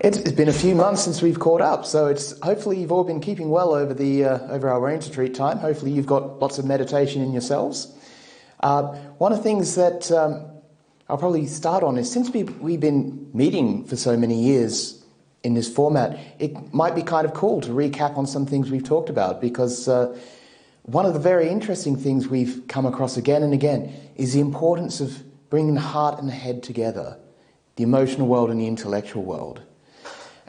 It's been a few months since we've caught up, so it's hopefully you've all been keeping well over our rain retreat time. Hopefully you've got lots of meditation in yourselves. One of the things that I'll probably start on is, since we've been meeting for so many years in this format, it might be kind of cool to recap on some things we've talked about, because one of the very interesting things we've come across again and again is the importance of bringing the heart and the head together, the emotional world and the intellectual world.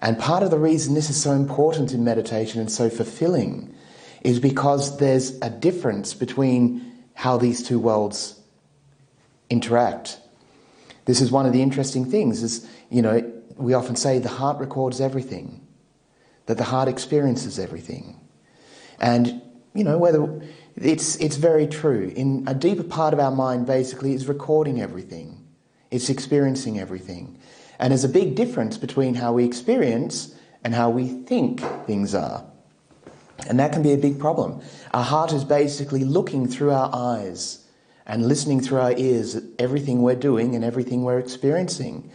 And part of the reason this is so important in meditation and so fulfilling is because there's a difference between how these two worlds interact. This is one of the interesting things, is, we often say the heart records everything, that the heart experiences everything. And, whether it's very true. In a deeper part of our mind, basically, is recording everything. It's experiencing everything. And there's a big difference between how we experience and how we think things are. And that can be a big problem. Our heart is basically looking through our eyes and listening through our ears at everything we're doing and everything we're experiencing.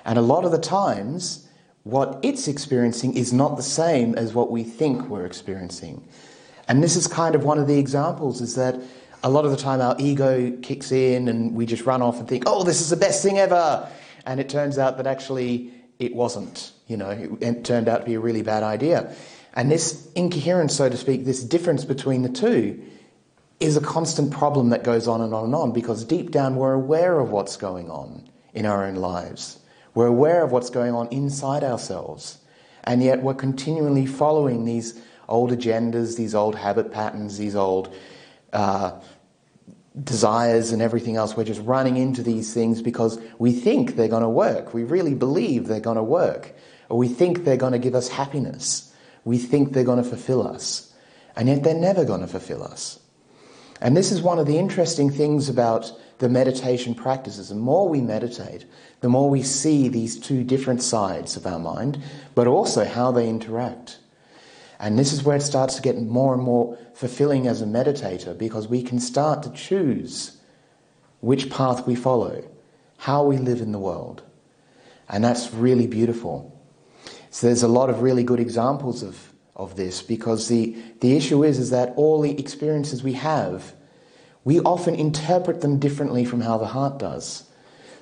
And a lot of the times, what it's experiencing is not the same as what we think we're experiencing. And this is kind of one of the examples, is that a lot of the time our ego kicks in and we just run off and think, oh, this is the best thing ever. And it turns out that actually it wasn't, it turned out to be a really bad idea. And this incoherence, so to speak, this difference between the two is a constant problem that goes on and on and on, because deep down we're aware of what's going on in our own lives. We're aware of what's going on inside ourselves. And yet we're continually following these old agendas, these old habit patterns, these old desires and everything else. We're just running into these things because we think they're going to work. We really believe they're going to work. Or we think they're going to give us happiness. We think they're going to fulfill us. And yet they're never going to fulfill us. And this is one of the interesting things about the meditation practices. The more we meditate, the more we see these two different sides of our mind, but also how they interact. And this is where it starts to get more and more fulfilling as a meditator, because we can start to choose which path we follow, how we live in the world. And that's really beautiful. So there's a lot of really good examples of this, because the issue is that all the experiences we have, we often interpret them differently from how the heart does.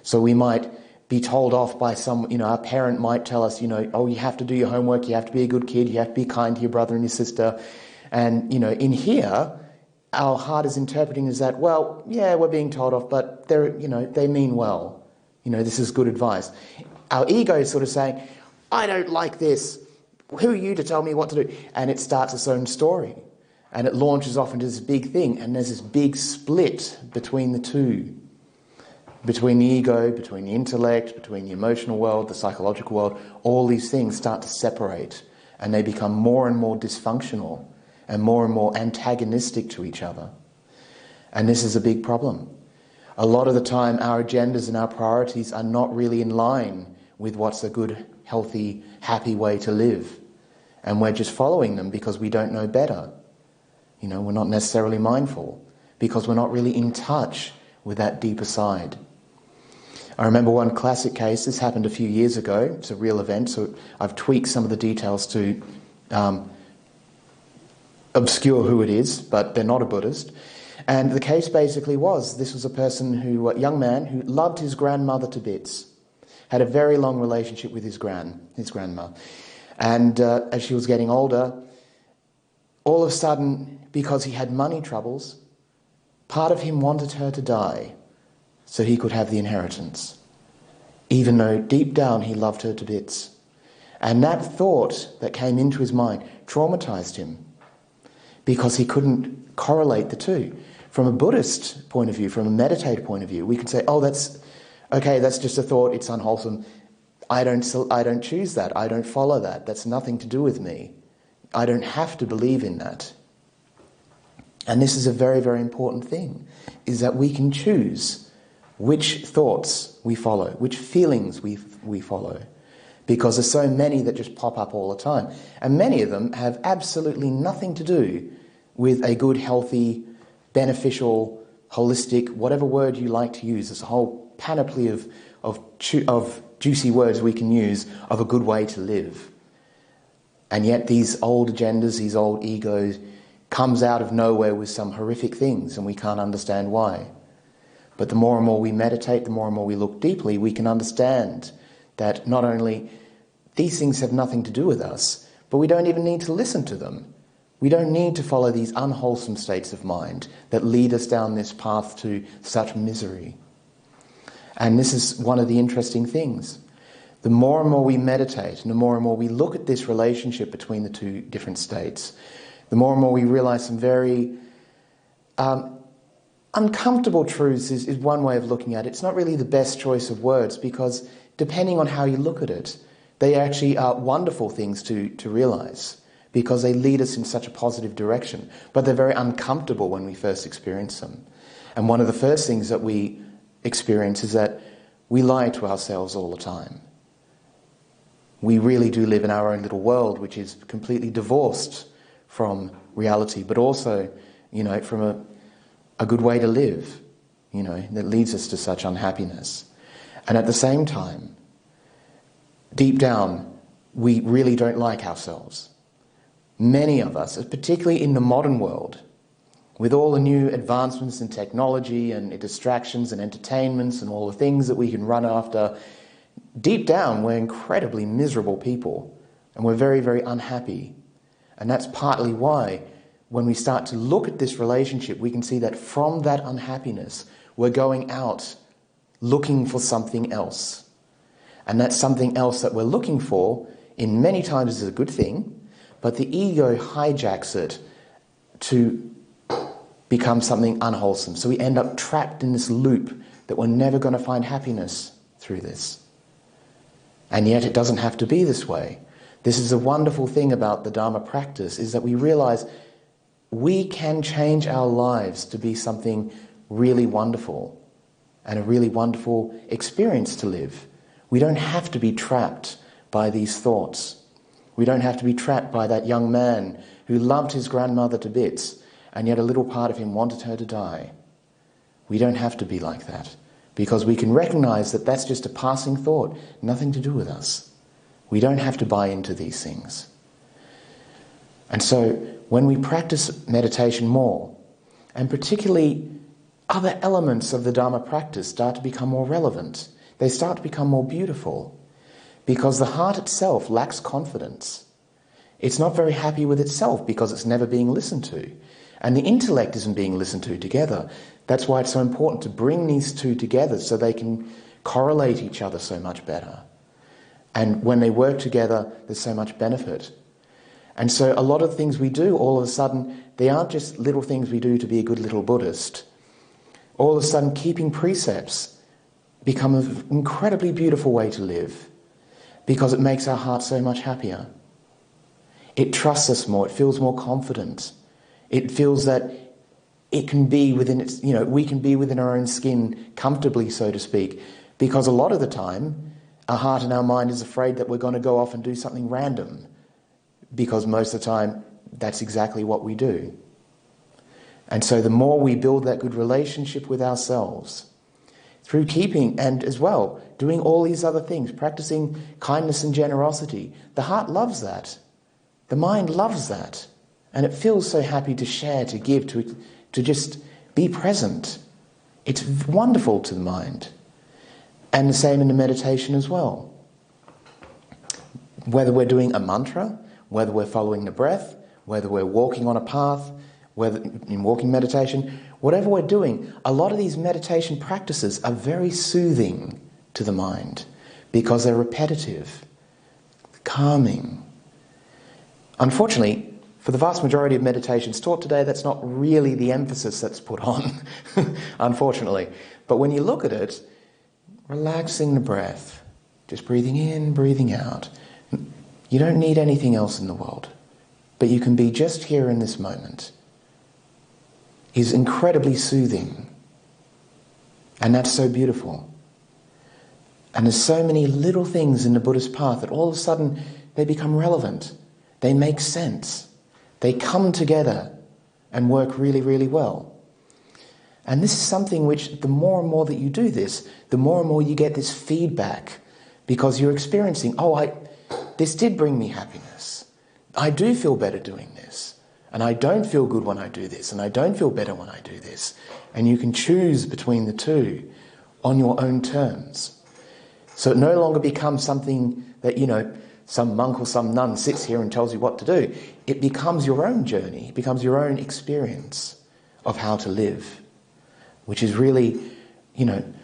So we might be told off by our parent might tell us, oh, you have to do your homework, you have to be a good kid, you have to be kind to your brother and your sister. And, in here, our heart is interpreting as that, well, yeah, we're being told off, but they mean well. This is good advice. Our ego is sort of saying, I don't like this. Who are you to tell me what to do? And it starts its own story. And it launches off into this big thing. And there's this big split between the two. Between the ego, between the intellect, between the emotional world, the psychological world. All these things start to separate. And they become more and more dysfunctional and more antagonistic to each other. And this is a big problem. A lot of the time our agendas and our priorities are not really in line with what's a good, healthy, happy way to live. And we're just following them because we don't know better. We're not necessarily mindful, because we're not really in touch with that deeper side. I remember one classic case. This happened a few years ago. It's a real event, so I've tweaked some of the details to obscure who it is, but they're not a Buddhist. And the case basically this was a young man who loved his grandmother to bits, had a very long relationship with his grandma. And as she was getting older, all of a sudden, because he had money troubles, part of him wanted her to die so he could have the inheritance, even though deep down he loved her to bits. And that thought that came into his mind traumatized him, because he couldn't correlate the two. From a Buddhist point of view, from a meditative point of view, we can say, oh, that's just a thought, it's unwholesome. I don't choose that, I don't follow that, that's nothing to do with me. I don't have to believe in that. And this is a very, very important thing, is that we can choose which thoughts we follow, which feelings we follow. Because there's so many that just pop up all the time. And many of them have absolutely nothing to do with a good, healthy, beneficial, holistic, whatever word you like to use. There's a whole panoply of juicy words we can use of a good way to live. And yet these old agendas, these old egos, comes out of nowhere with some horrific things, and we can't understand why. But the more and more we meditate, the more and more we look deeply, we can understand that not only these things have nothing to do with us, but we don't even need to listen to them. We don't need to follow these unwholesome states of mind that lead us down this path to such misery. And this is one of the interesting things. The more and more we meditate, and the more we look at this relationship between the two different states, the more and more we realize some very uncomfortable truths is one way of looking at it. It's not really the best choice of words, because depending on how you look at it, they actually are wonderful things to realize, because they lead us in such a positive direction. But they're very uncomfortable when we first experience them. And one of the first things that we experience is that we lie to ourselves all the time. We really do live in our own little world, which is completely divorced from reality, but also, from a good way to live, that leads us to such unhappiness. And at the same time, deep down, we really don't like ourselves. Many of us, particularly in the modern world, with all the new advancements in technology and distractions and entertainments and all the things that we can run after, deep down we're incredibly miserable people, and we're very, very unhappy. And that's partly why when we start to look at this relationship, we can see that from that unhappiness we're going out looking for something else. And that something else that we're looking for, in many times, is a good thing, but the ego hijacks it to become something unwholesome. So we end up trapped in this loop that we're never going to find happiness through this. And yet it doesn't have to be this way. This is a wonderful thing about the Dhamma practice, is that we realize we can change our lives to be something really wonderful, and a really wonderful experience to live. We don't have to be trapped by these thoughts. We don't have to be trapped by that young man who loved his grandmother to bits, and yet a little part of him wanted her to die. We don't have to be like that, because we can recognize that that's just a passing thought, nothing to do with us. We don't have to buy into these things. And so when we practice meditation more, and particularly other elements of the Dhamma practice start to become more relevant, they start to become more beautiful, because the heart itself lacks confidence. It's not very happy with itself because it's never being listened to. And the intellect isn't being listened to together. That's why it's so important to bring these two together so they can correlate each other so much better. And when they work together, there's so much benefit. And so a lot of the things we do, all of a sudden, they aren't just little things we do to be a good little Buddhist. All of a sudden, keeping precepts become an incredibly beautiful way to live, because it makes our heart so much happier. It trusts us more, it feels more confident. It feels that it can be within its, we can be within our own skin comfortably, so to speak, because a lot of the time, our heart and our mind is afraid that we're going to go off and do something random, because most of the time, that's exactly what we do. And so the more we build that good relationship with ourselves, through keeping and as well doing all these other things, practicing kindness and generosity, the heart loves that. The mind loves that. And it feels so happy to share, to give, to just be present. It's wonderful to the mind. And the same in the meditation as well. Whether we're doing a mantra, whether we're following the breath, whether we're walking on a path, whether in walking meditation, whatever we're doing, a lot of these meditation practices are very soothing to the mind because they're repetitive, calming. Unfortunately, for the vast majority of meditations taught today, that's not really the emphasis that's put on, unfortunately. But when you look at it, relaxing the breath, just breathing in, breathing out. You don't need anything else in the world, but you can be just here in this moment, is incredibly soothing. And that's so beautiful. And there's so many little things in the Buddhist path that all of a sudden they become relevant. They make sense. They come together and work really, really well. And this is something which, the more and more that you do this, the more and more you get this feedback, because you're experiencing, this did bring me happiness. I do feel better doing this. And I don't feel good when I do this. And I don't feel better when I do this. And you can choose between the two on your own terms. So it no longer becomes something that, some monk or some nun sits here and tells you what to do. It becomes your own journey. It becomes your own experience of how to live. Which is really, the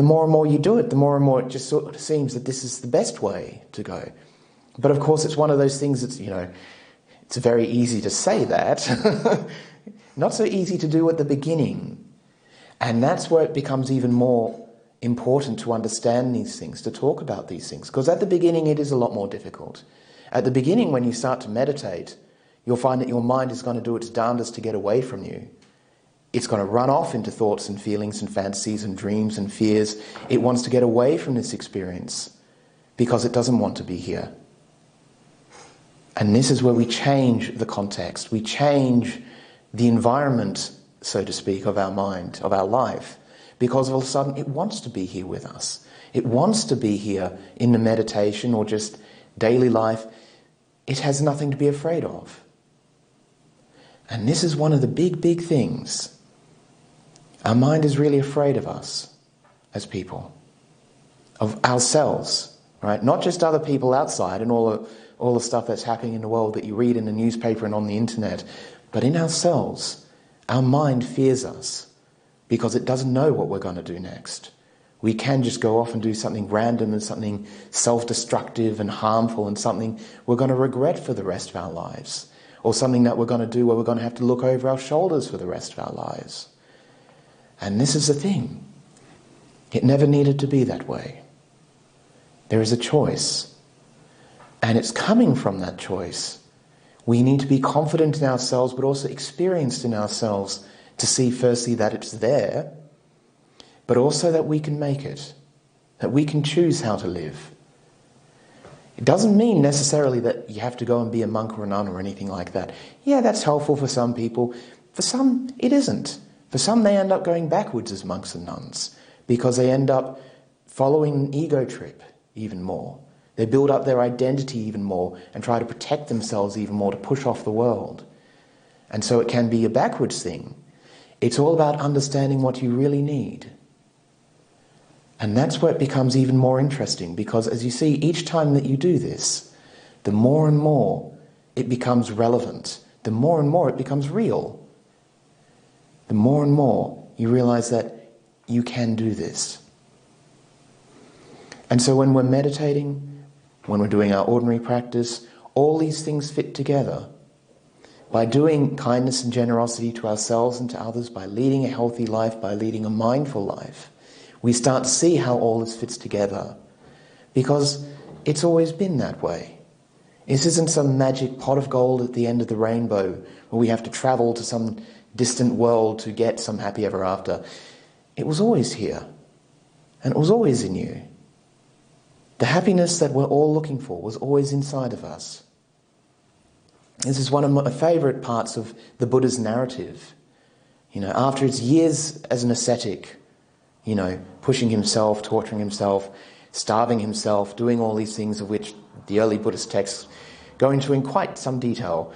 more and more you do it, the more and more it just sort of seems that this is the best way to go. But of course it's one of those things that's, it's very easy to say that. Not so easy to do at the beginning. And that's where it becomes even more important to understand these things, to talk about these things. Because at the beginning it is a lot more difficult. At the beginning, when you start to meditate, you'll find that your mind is going to do its darndest to get away from you. It's going to run off into thoughts and feelings and fantasies and dreams and fears. It wants to get away from this experience because it doesn't want to be here. And this is where we change the context. We change the environment, so to speak, of our mind, of our life. Because all of a sudden it wants to be here with us. It wants to be here in the meditation or just daily life. It has nothing to be afraid of. And this is one of the big, big things. Our mind is really afraid of us as people, of ourselves, right? Not just other people outside and all the stuff that's happening in the world that you read in the newspaper and on the internet, but in ourselves. Our mind fears us because it doesn't know what we're going to do next. We can just go off and do something random and something self-destructive and harmful and something we're going to regret for the rest of our lives, or something that we're going to do where we're going to have to look over our shoulders for the rest of our lives. And this is the thing. It never needed to be that way. There is a choice. And it's coming from that choice. We need to be confident in ourselves, but also experienced in ourselves to see firstly that it's there, but also that we can make it, that we can choose how to live. It doesn't mean necessarily that you have to go and be a monk or a nun or anything like that. Yeah, that's helpful for some people. For some, it isn't. For some, they end up going backwards as monks and nuns because they end up following an ego trip even more. They build up their identity even more and try to protect themselves even more to push off the world. And so it can be a backwards thing. It's all about understanding what you really need. And that's where it becomes even more interesting, because as you see, each time that you do this, the more and more it becomes relevant. The more and more it becomes real. The more and more you realize that you can do this. And so when we're meditating, when we're doing our ordinary practice, all these things fit together. By doing kindness and generosity to ourselves and to others, by leading a healthy life, by leading a mindful life, we start to see how all this fits together. Because it's always been that way. This isn't some magic pot of gold at the end of the rainbow where we have to travel to some distant world to get some happy ever after. It was always here. And it was always in you. The happiness that we're all looking for was always inside of us. This is one of my favourite parts of the Buddha's narrative. After his years as an ascetic, pushing himself, torturing himself, starving himself, doing all these things of which the early Buddhist texts go into in quite some detail,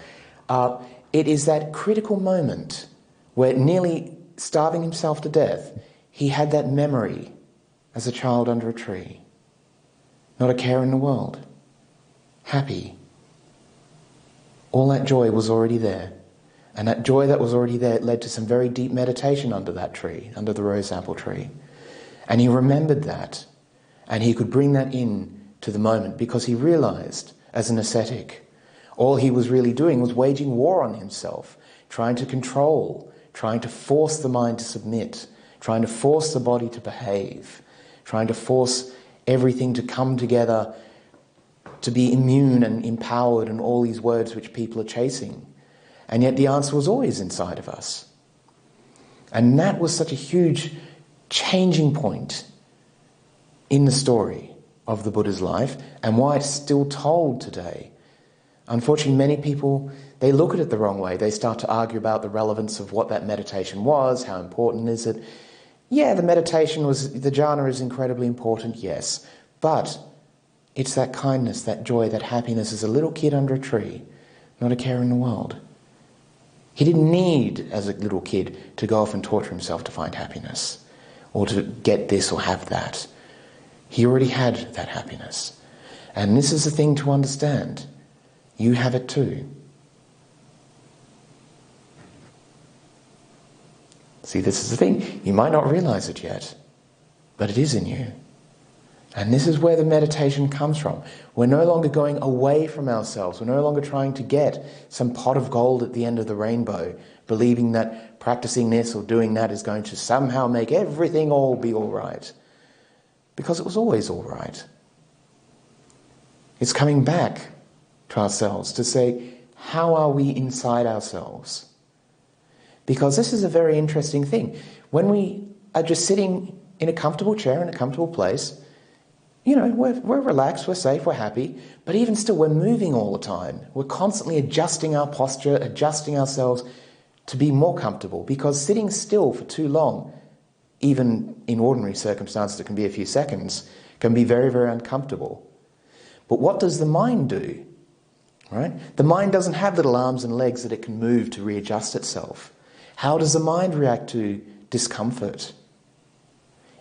it is that critical moment where, nearly starving himself to death, he had that memory as a child under a tree. Not a care in the world. Happy. All that joy was already there. And that joy that was already there led to some very deep meditation under that tree, under the rose apple tree. And he remembered that. And he could bring that in to the moment, because he realized, as an ascetic, all he was really doing was waging war on himself, trying to control, trying to force the mind to submit, trying to force the body to behave, trying to force everything to come together, to be immune and empowered, and all these words which people are chasing. And yet the answer was always inside of us. And that was such a huge changing point in the story of the Buddha's life, and why it's still told today. Unfortunately, many people, they look at it the wrong way. They start to argue about the relevance of what that meditation was, how important is it. Yeah, the jhana is incredibly important, yes. But it's that kindness, that joy, that happiness as a little kid under a tree, not a care in the world. He didn't need, as a little kid, to go off and torture himself to find happiness, or to get this or have that. He already had that happiness. And this is the thing to understand. You have it too. See, this is the thing. You might not realize it yet, but it is in you. And this is where the meditation comes from. We're no longer going away from ourselves. We're no longer trying to get some pot of gold at the end of the rainbow, believing that practicing this or doing that is going to somehow make everything all be all right. Because it was always all right. It's coming back to ourselves to say, how are we inside ourselves? Because this is a very interesting thing. When we are just sitting in a comfortable chair, in a comfortable place, we're relaxed, we're safe, we're happy, but even still we're moving all the time. We're constantly adjusting our posture, adjusting ourselves to be more comfortable, because sitting still for too long, even in ordinary circumstances, it can be a few seconds, can be very, very uncomfortable. But what does the mind do? Right? The mind doesn't have little arms and legs that it can move to readjust itself. How does the mind react to discomfort?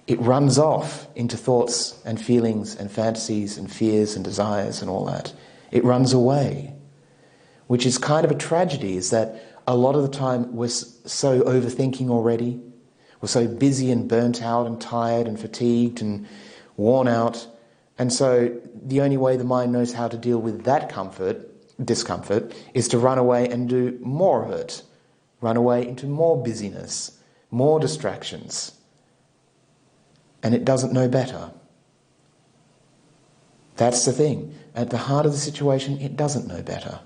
It runs off into thoughts and feelings and fantasies and fears and desires and all that. It runs away, which is kind of a tragedy, is that a lot of the time we're so overthinking already. We're so busy and burnt out and tired and fatigued and worn out. And so the only way the mind knows how to deal with that discomfort, is to run away and do more of it. Run away into more busyness, more distractions. And it doesn't know better. That's the thing. At the heart of the situation, it doesn't know better.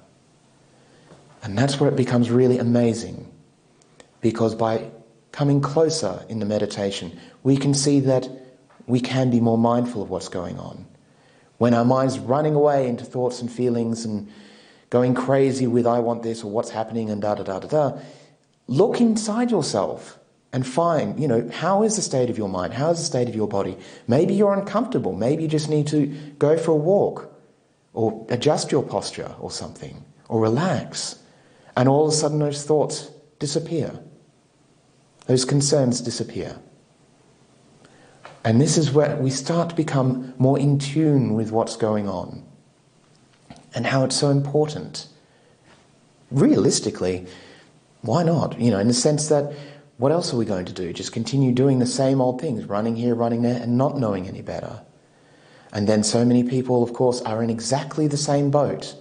And that's where it becomes really amazing. Because by coming closer in the meditation, we can see that we can be more mindful of what's going on. When our mind's running away into thoughts and feelings and going crazy with I want this or what's happening and da-da-da-da-da, look inside yourself. And find, how is the state of your mind? How is the state of your body? Maybe you're uncomfortable. Maybe you just need to go for a walk or adjust your posture or something, or relax. And all of a sudden those thoughts disappear. Those concerns disappear. And this is where we start to become more in tune with what's going on and how it's so important. Realistically, why not? In the sense that, what else are we going to do? Just continue doing the same old things, running here, running there, and not knowing any better. And then so many people, of course, are in exactly the same boat.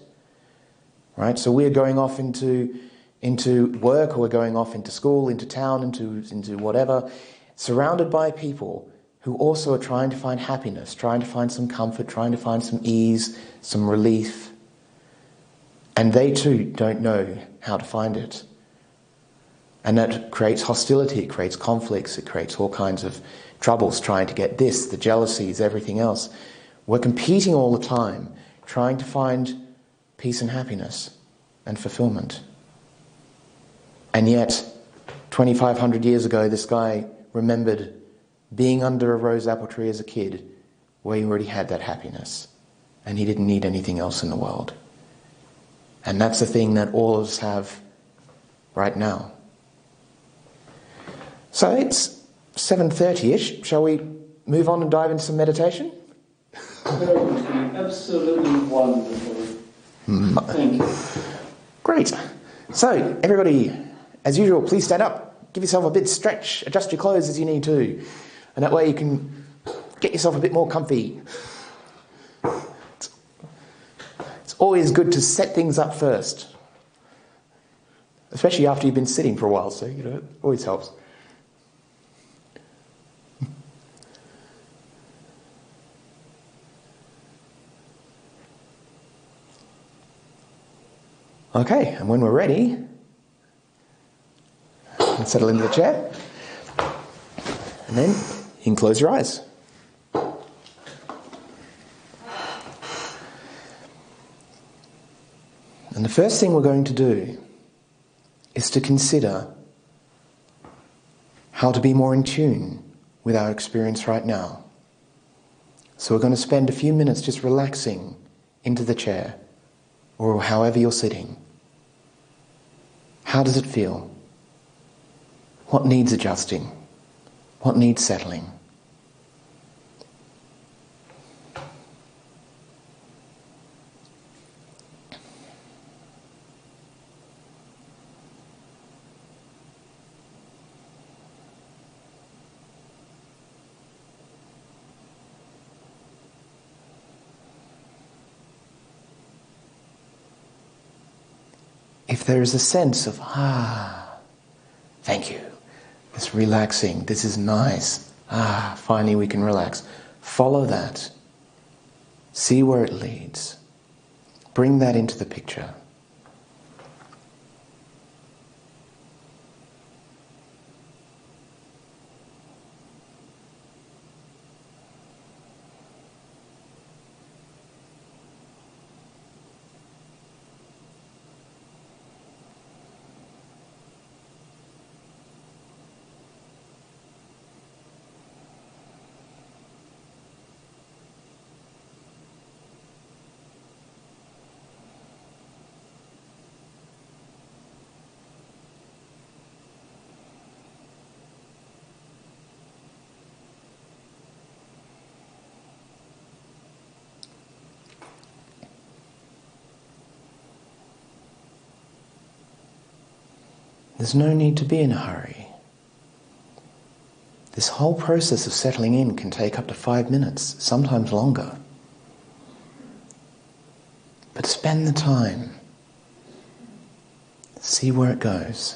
Right? So we're going off into work, or we're going off into school, into town, into whatever, surrounded by people who also are trying to find happiness, trying to find some comfort, trying to find some ease, some relief. And they too don't know how to find it. And that creates hostility, it creates conflicts, it creates all kinds of troubles trying to get this, the jealousies, everything else. We're competing all the time, trying to find peace and happiness and fulfillment. And yet, 2,500 years ago, this guy remembered being under a rose apple tree as a kid, where he already had that happiness. And he didn't need anything else in the world. And that's the thing that all of us have right now. So it's 7:30ish. Shall we move on and dive into some meditation? That would be absolutely wonderful. Thank you. Great. So, everybody, as usual, please stand up. Give yourself a bit stretch. Adjust your clothes as you need to. And that way you can get yourself a bit more comfy. It's always good to set things up first. Especially after you've been sitting for a while, so, it always helps. Okay, and when we're ready, let's settle into the chair. And then you can close your eyes. And And the first thing we're going to do is to consider how to be more in tune with our experience right now. So we're going to spend a few minutes just relaxing into the chair or however you're sitting. How does it feel? What needs adjusting? What needs settling? If there is a sense of, thank you, it's relaxing, this is nice, finally we can relax, follow that. See where it leads. Bring that into the picture. There's no need to be in a hurry. This whole process of settling in can take up to 5 minutes, sometimes longer. But spend the time. See where it goes.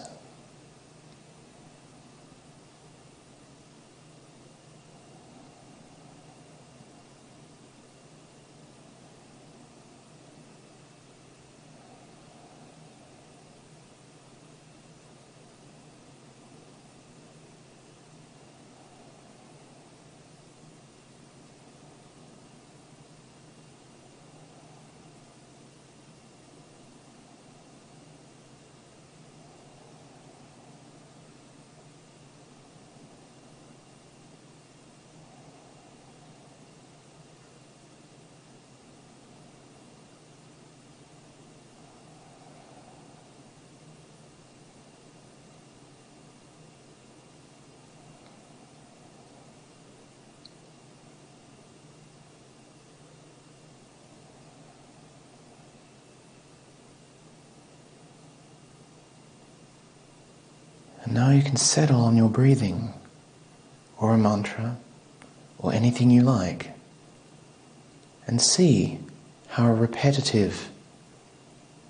And now you can settle on your breathing, or a mantra, or anything you like, and see how a repetitive,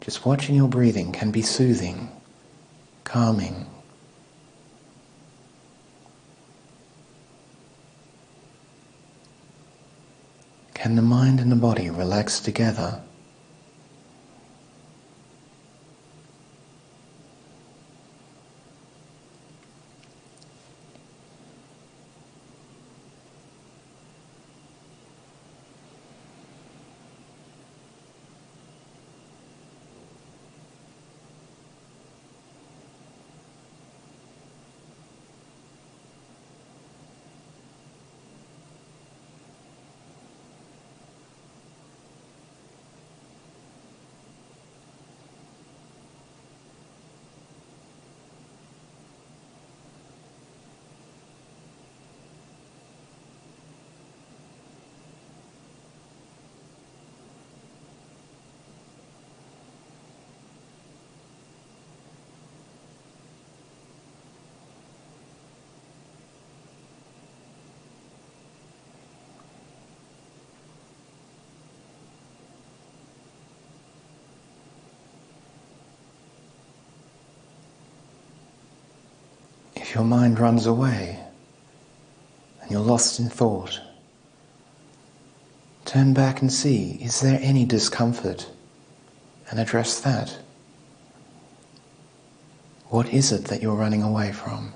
just watching your breathing can be soothing, calming. Can the mind and the body relax together? If your mind runs away and you're lost in thought, turn back and see, is there any discomfort? And address that. What is it that you're running away from?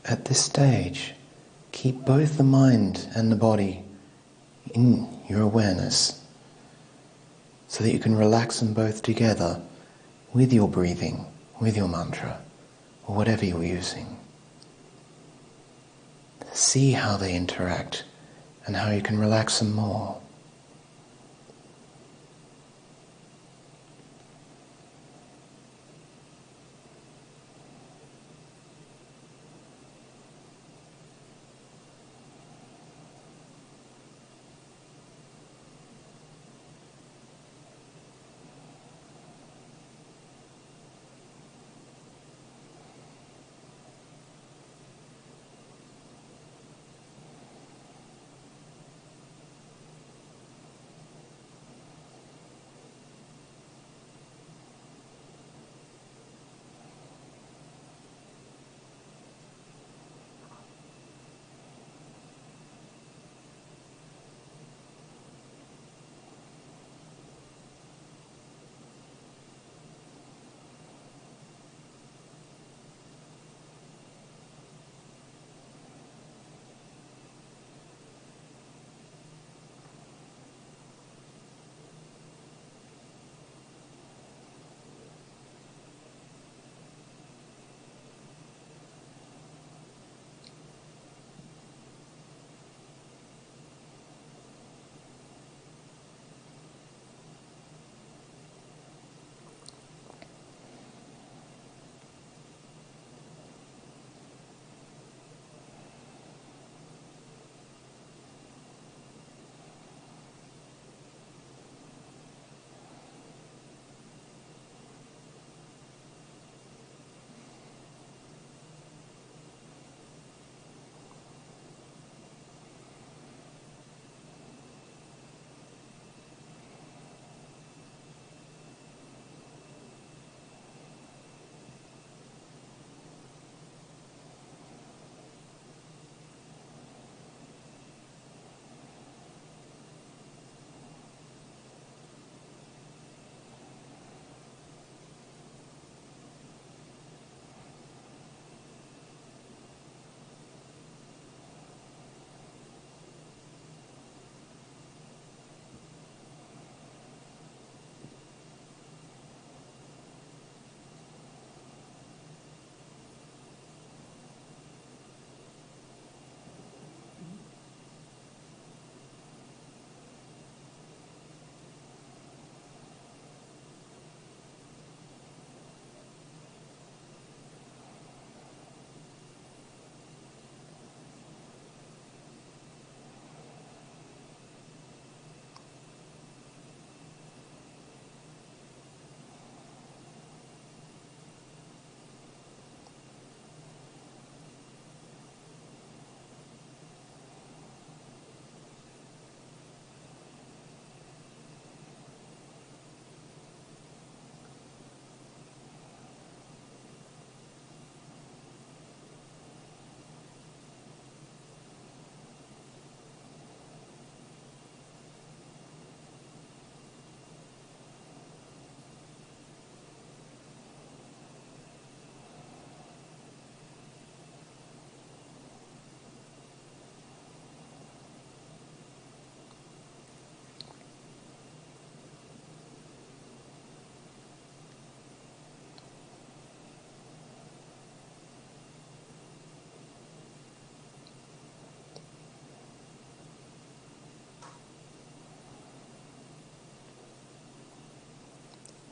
At this stage, keep both the mind and the body in your awareness so that you can relax them both together with your breathing, with your mantra, or whatever you're using. See how they interact and how you can relax them more.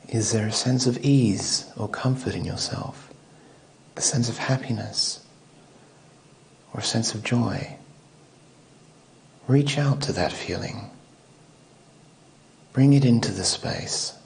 Is there a sense of ease or comfort in yourself? A sense of happiness or a sense of joy? Reach out to that feeling. Bring it into the space.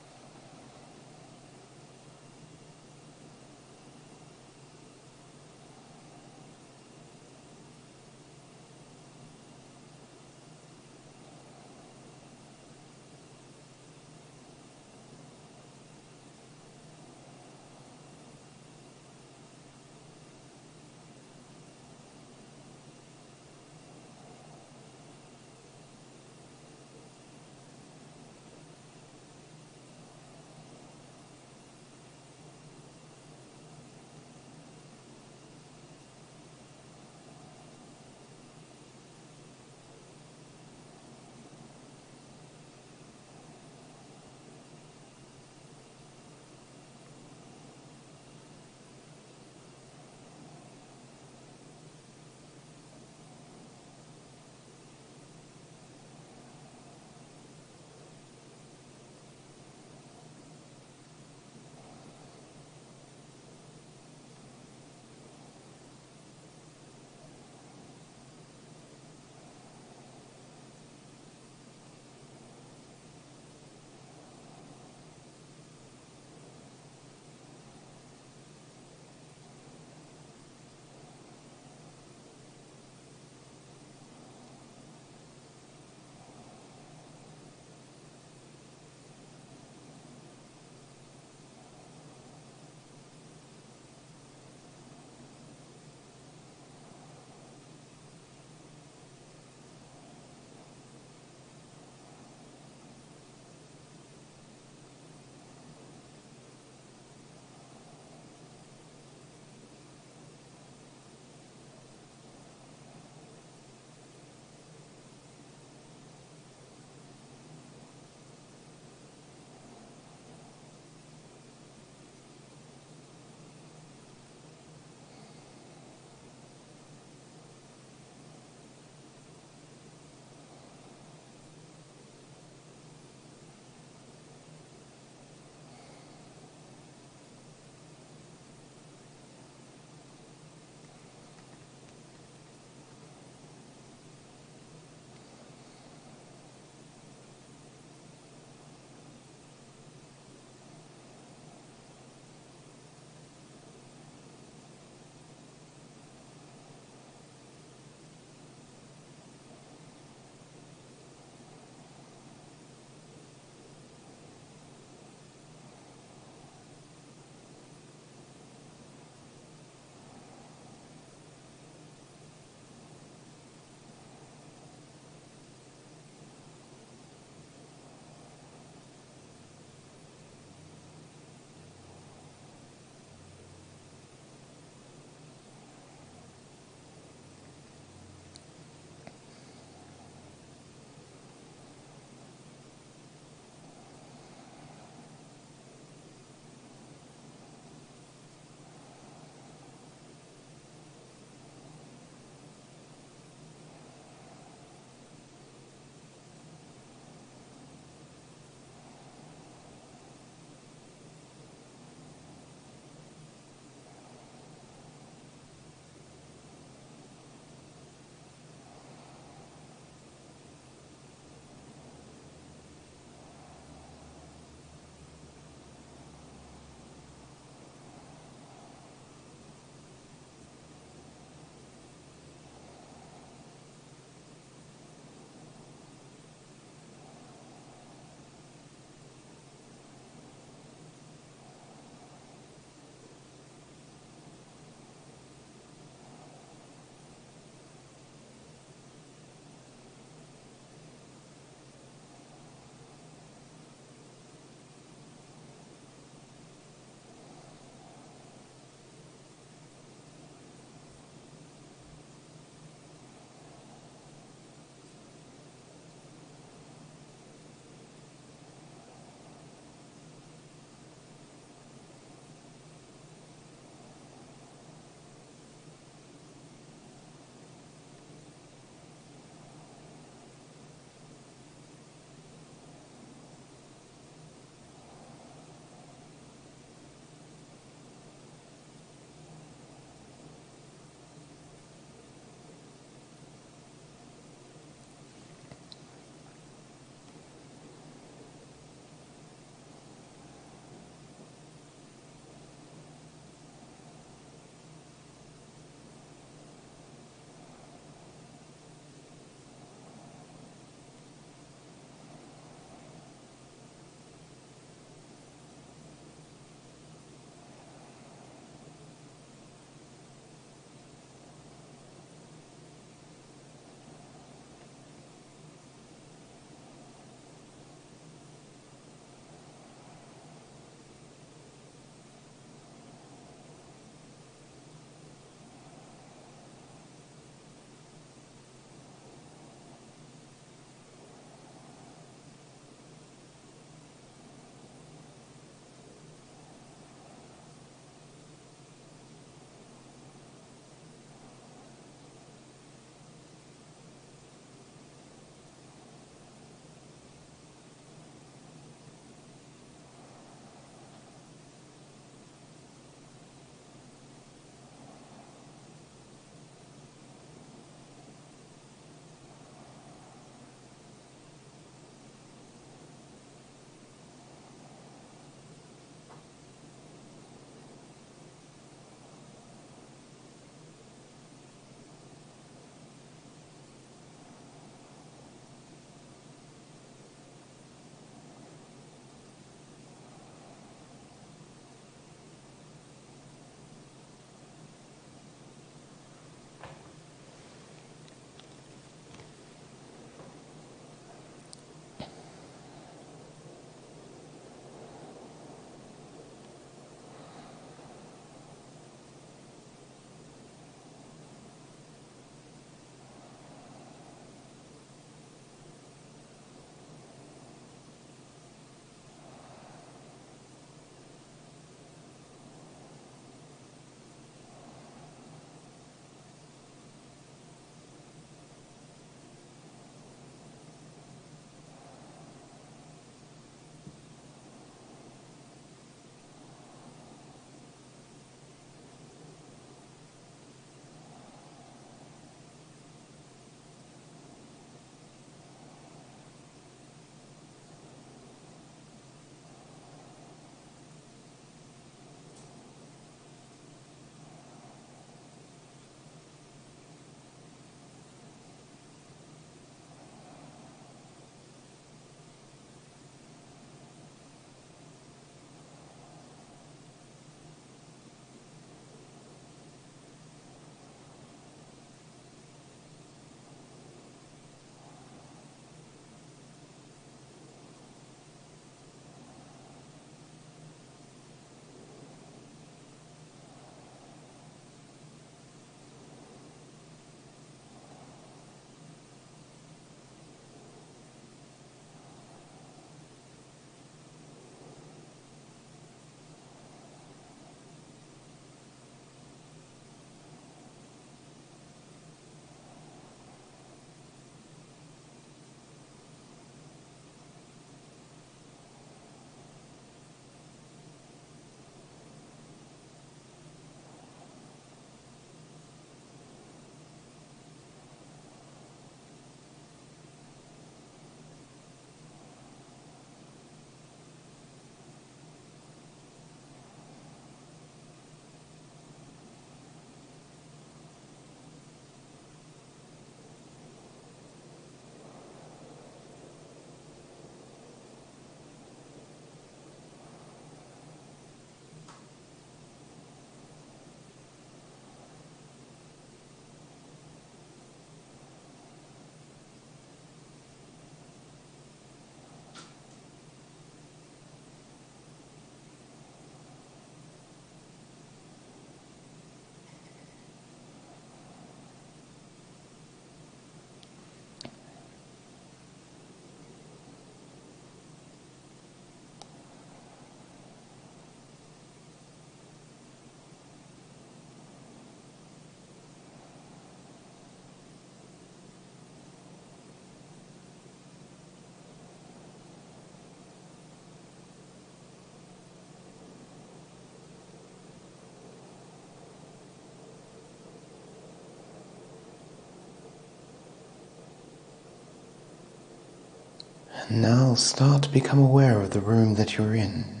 And now start to become aware of the room that you're in,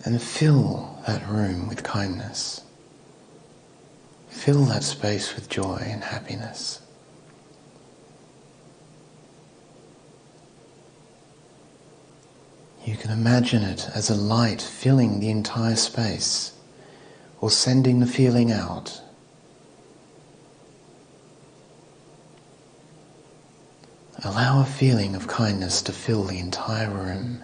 and fill that room with kindness. Fill that space with joy and happiness. You can imagine it as a light filling the entire space, or sending the feeling out. Allow a feeling of kindness to fill the entire room.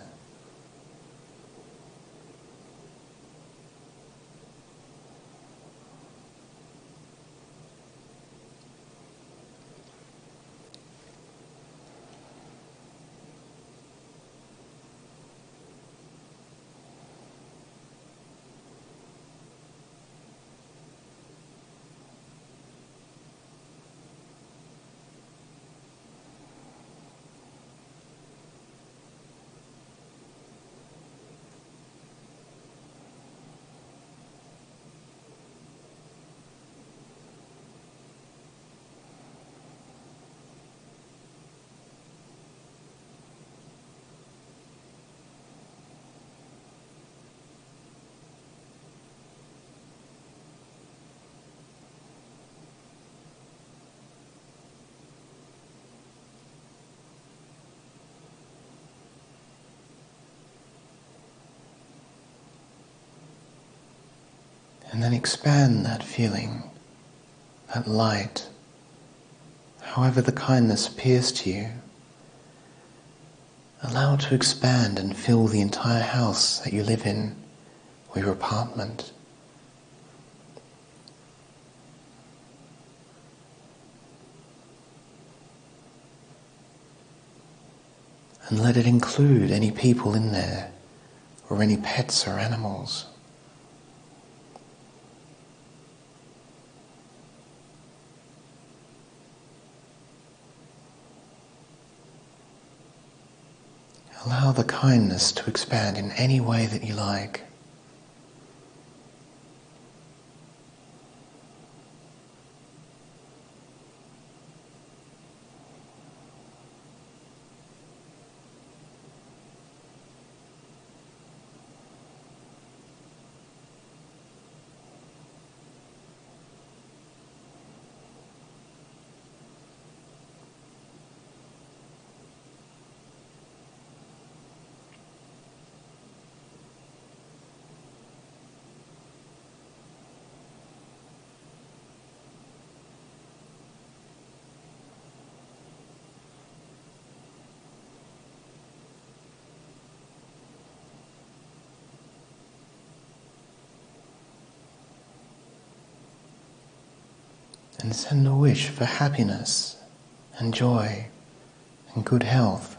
And then expand that feeling, that light, however the kindness appears to you. Allow it to expand and fill the entire house that you live in, or your apartment. And let it include any people in there, or any pets or animals. Allow the kindness to expand in any way that you like. And send a wish for happiness and joy and good health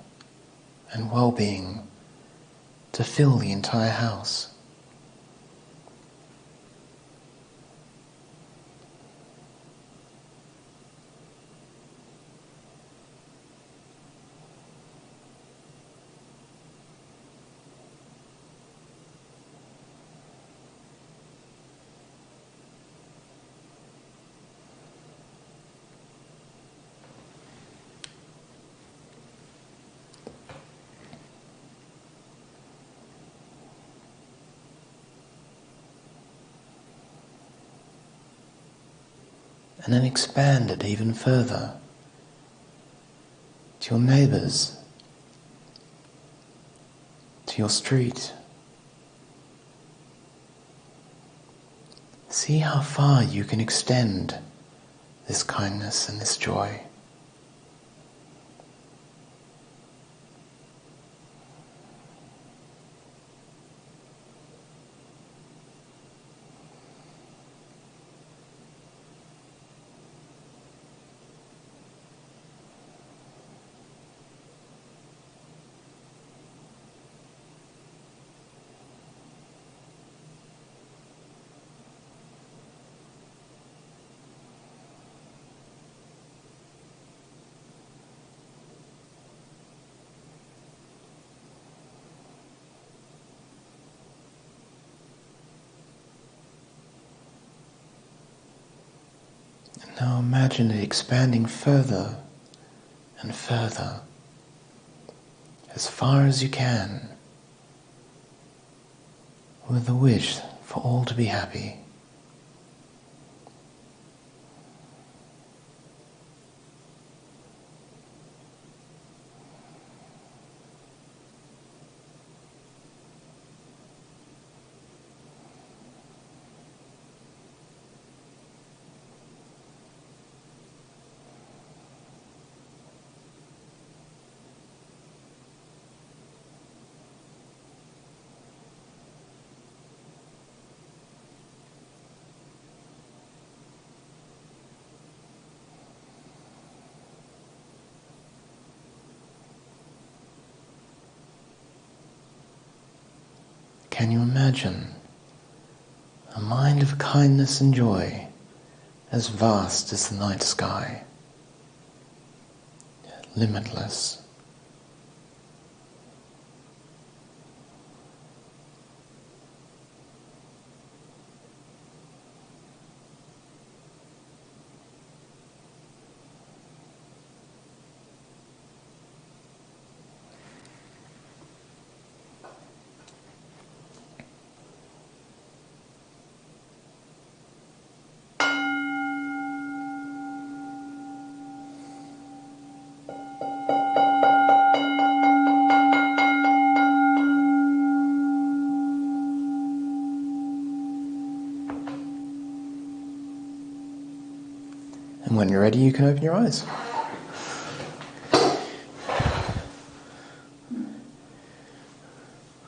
and well-being to fill the entire house. And then expand it even further to your neighbours, to your street. See how far you can extend this kindness and this joy. Now imagine it expanding further and further as far as you can, with a wish for all to be happy. Can you imagine a mind of kindness and joy as vast as the night sky, limitless? And when you're ready, you can open your eyes.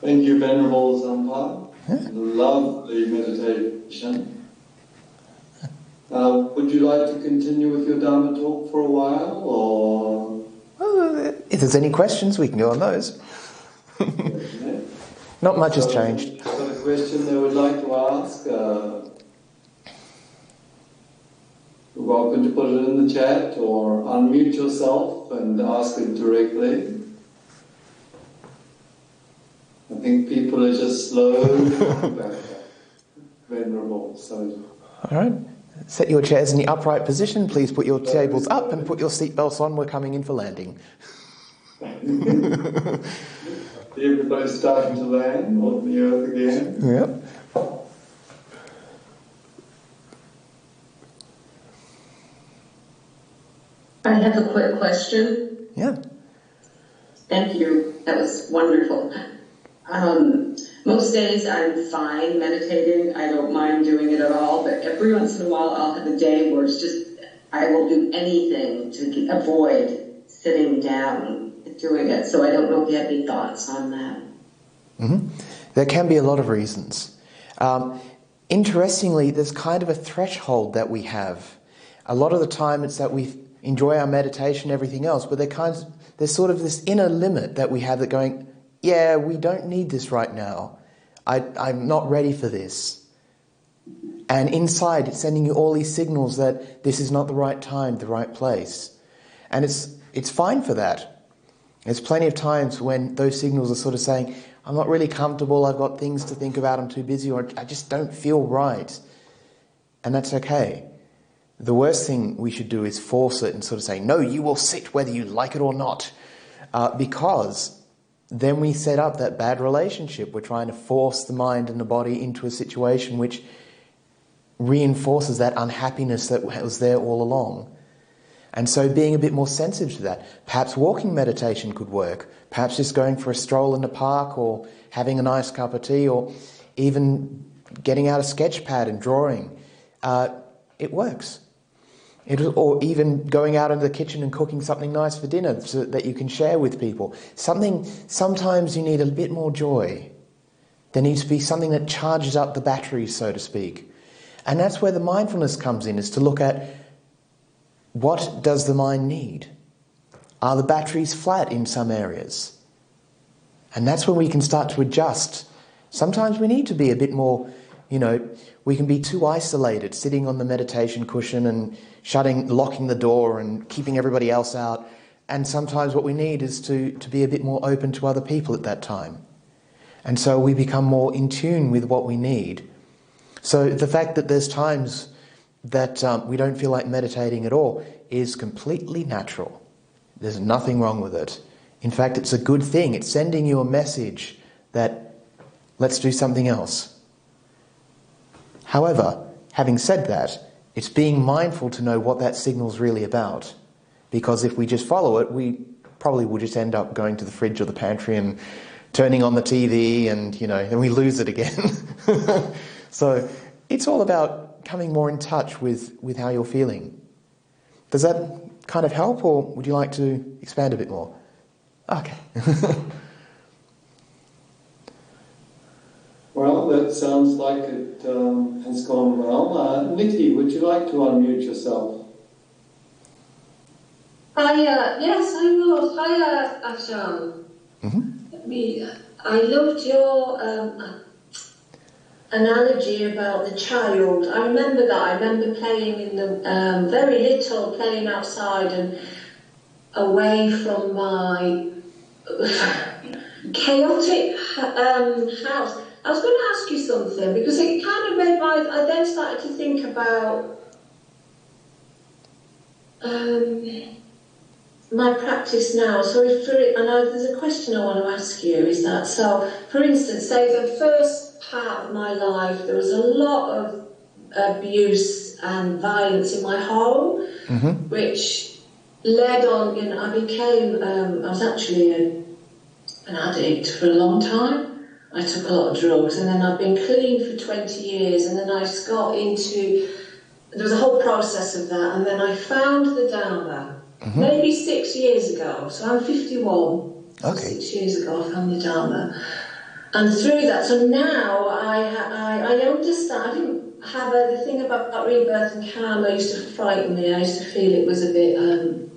Thank you, Venerable Sampasadana. Yeah. Lovely meditation. Would you like to continue with your Dhamma talk for a while, or? Well, if there's any questions, we can go on those. Not much has changed. Got a question they would like to ask? You're welcome to put it in the chat or unmute yourself and ask it directly. I think people are just slow about that. Venerable, so. All right. Set your chairs in the upright position. Please put your tables up and put your seatbelts on. We're coming in for landing. Everybody's starting to land on the earth again. Yep. I have a quick question. Yeah. Thank you. That was wonderful. Most days I'm fine meditating. I don't mind doing it at all. But every once in a while I'll have a day where it's just, I will do anything to avoid sitting down and doing it. So I don't know if you have any thoughts on that. Mm-hmm. There can be a lot of reasons. Interestingly, there's kind of a threshold that we have. A lot of the time it's that we enjoy our meditation and everything else, but there's sort of this inner limit that we have that going, yeah, we don't need this right now. I'm not ready for this. And inside it's sending you all these signals that this is not the right time, the right place. And it's fine for that. There's plenty of times when those signals are sort of saying, I'm not really comfortable, I've got things to think about, I'm too busy, or I just don't feel right. And that's okay. The worst thing we should do is force it and sort of say, no, you will sit whether you like it or not. Because then we set up that bad relationship. We're trying to force the mind and the body into a situation which reinforces that unhappiness that was there all along. And so being a bit more sensitive to that. Perhaps walking meditation could work. Perhaps just going for a stroll in the park, or having a nice cup of tea, or even getting out a sketch pad and drawing. It works. Or even going out into the kitchen and cooking something nice for dinner so that you can share with people. Sometimes you need a bit more joy. There needs to be something that charges up the batteries, so to speak. And that's where the mindfulness comes in, is to look at, what does the mind need? Are the batteries flat in some areas? And that's when we can start to adjust. Sometimes we need to be a bit more, we can be too isolated, sitting on the meditation cushion and locking the door and keeping everybody else out. And sometimes what we need is to be a bit more open to other people at that time. And so we become more in tune with what we need. So the fact that there's times that we don't feel like meditating at all is completely natural. There's nothing wrong with it. In fact, it's a good thing. It's sending you a message that let's do something else. However, having said that, it's being mindful to know what that signal's really about. Because if we just follow it, we probably will just end up going to the fridge or the pantry and turning on the TV and, then we lose it again. So it's all about coming more in touch with how you're feeling. Does that kind of help, or would you like to expand a bit more? Okay. Well, that sounds like it has gone well. Nikki, would you like to unmute yourself? Yes, I will. Hi, Ajahn. I loved your analogy about the child. I remember that. I remember playing in the very little, playing outside and away from my chaotic house. I was going to ask you something because it kind of made I then started to think about my practice now. So there's a question I want to ask you, is that, so for instance, say the first part of my life, there was a lot of abuse and violence in my home, which led on, I became, I was actually an addict for a long time. I took a lot of drugs, and then I've been clean for 20 years, and then I got into, there was a whole process of that, and then I found the Dhamma, maybe 6 years ago, so I'm 51, okay. 6 years ago I found the Dhamma, and through that, so now I understand. I didn't have the thing about rebirth and karma used to frighten me. I used to feel it was a bit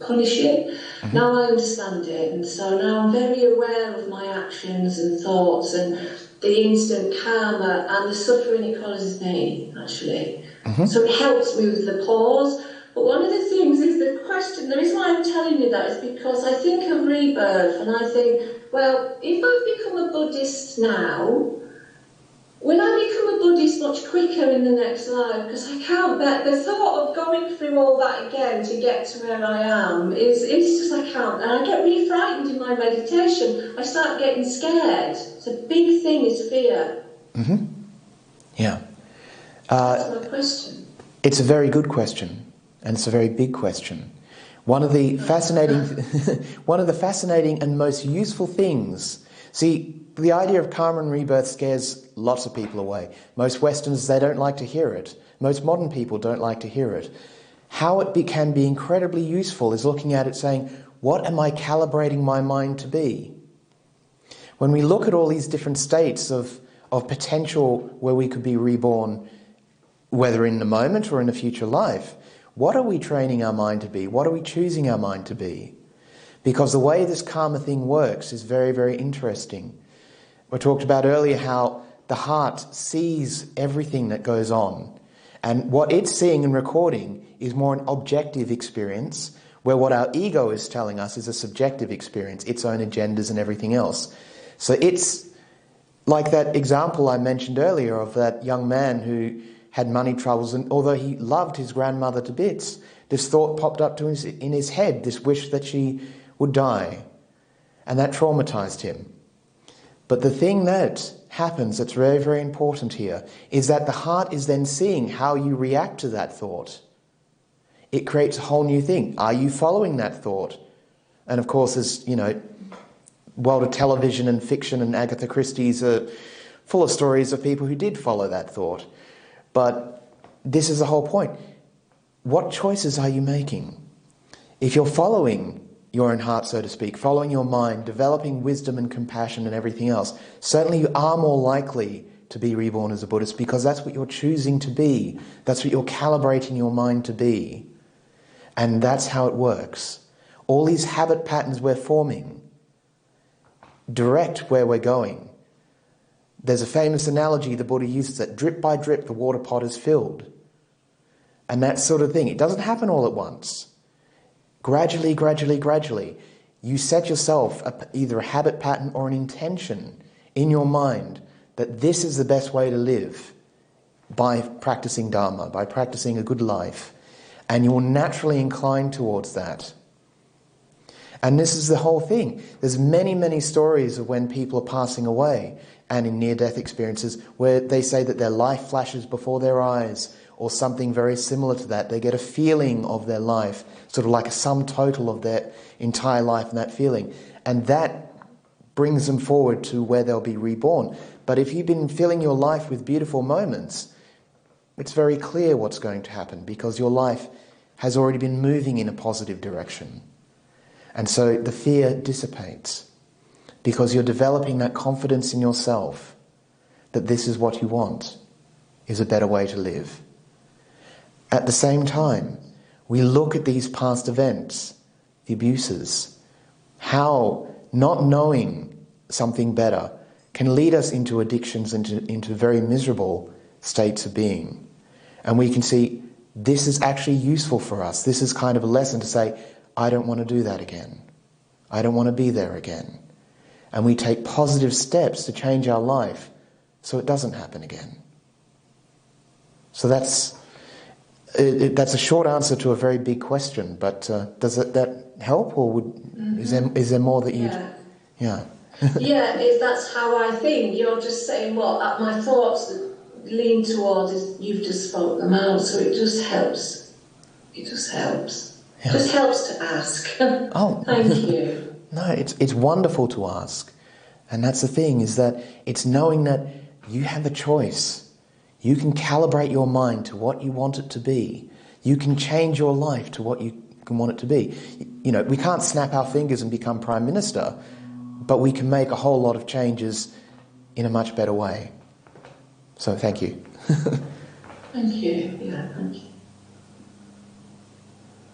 punishing. Now I understand it, and so now I'm very aware of my actions and thoughts and the instant karma and the suffering it causes me, actually. So it helps me with the pause. But one of the things is the question, the reason why I'm telling you that is because I think of rebirth and I think, well, if I've become a Buddhist now, will I become a Buddhist much quicker in the next life? Because I can't bet the thought of going through all that again to get to where I am is just, I can't. And I get really frightened in my meditation. I start getting scared. It's a big thing, is fear. Yeah. That's my question. It's a very good question, and it's a very big question. One of the fascinating and most useful things. See, the idea of karma and rebirth scares lots of people away. Most Westerners, they don't like to hear it. Most modern people don't like to hear it. How it can be incredibly useful is looking at it saying, what am I calibrating my mind to be? When we look at all these different states of potential where we could be reborn, whether in the moment or in a future life, what are we training our mind to be? What are we choosing our mind to be? Because the way this karma thing works is very, very interesting. We talked about earlier how the heart sees everything that goes on. And what it's seeing and recording is more an objective experience, where what our ego is telling us is a subjective experience, its own agendas and everything else. So it's like that example I mentioned earlier of that young man who had money troubles, and although he loved his grandmother to bits, this thought popped up in his head, this wish that she would die. And that traumatized him. But the thing that happens that's very, very important here is that the heart is then seeing how you react to that thought. It creates a whole new thing. Are you following that thought? And of course, as world of television and fiction and Agatha Christie's are full of stories of people who did follow that thought. But this is the whole point. What choices are you making? If you're following your own heart, so to speak, following your mind, developing wisdom and compassion and everything else, certainly you are more likely to be reborn as a Buddhist, because that's what you're choosing to be. That's what you're calibrating your mind to be. And that's how it works. All these habit patterns we're forming direct where we're going. There's a famous analogy the Buddha uses that drip by drip the water pot is filled. And that sort of thing. It doesn't happen all at once. Gradually, gradually, gradually, you set yourself either a habit pattern or an intention in your mind that this is the best way to live by practicing Dhamma, by practicing a good life. And you will naturally incline towards that. And this is the whole thing. There's many, many stories of when people are passing away and in near-death experiences where they say that their life flashes before their eyes or something very similar to that. They get a feeling of their life, sort of like a sum total of their entire life and that feeling. And that brings them forward to where they'll be reborn. But if you've been filling your life with beautiful moments, it's very clear what's going to happen because your life has already been moving in a positive direction. And so the fear dissipates because you're developing that confidence in yourself that this is what you want, is a better way to live. At the same time, we look at these past events, the abuses, how not knowing something better can lead us into addictions, into very miserable states of being. And we can see this is actually useful for us. This is kind of a lesson to say, I don't want to do that again. I don't want to be there again. And we take positive steps to change our life so it doesn't happen again. So that's a short answer to a very big question, but does that help, or is there more that you'd... Yeah. That's how I think. You're just saying what my thoughts lean towards is you've just spoke them out, so it just helps. It just helps. Yeah. Just helps to ask. Oh. Thank you. No, it's wonderful to ask. And that's the thing, is that it's knowing that you have a choice. You can calibrate your mind to what you want it to be. You can change your life to what you can want it to be. You know, we can't snap our fingers and become Prime Minister, but we can make a whole lot of changes in a much better way. So thank you. Thank you. Yeah, thank you.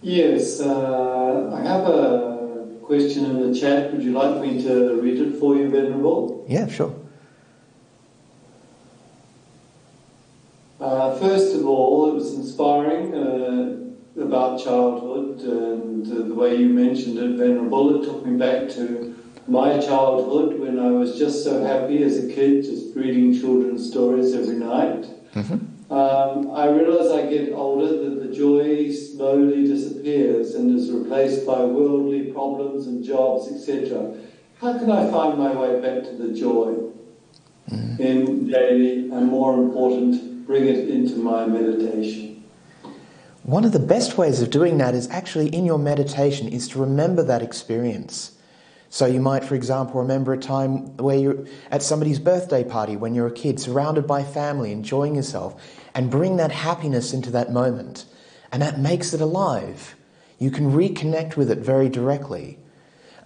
Yes, I have a question in the chat. Would you like me to read it for you, Venerable? Yeah, sure. First of all, it was inspiring about childhood and the way you mentioned it, Venerable. It took me back to my childhood when I was just so happy as a kid, just reading children's stories every night. Mm-hmm. I realise I get older that the joy slowly disappears and is replaced by worldly problems and jobs, etc. How can I find my way back to the joy in daily, and more important, bring it into my meditation? One of the best ways of doing that is actually in your meditation is to remember that experience. So you might, for example, remember a time where you're at somebody's birthday party when you're a kid, surrounded by family, enjoying yourself, and bring that happiness into that moment. And that makes it alive. You can reconnect with it very directly.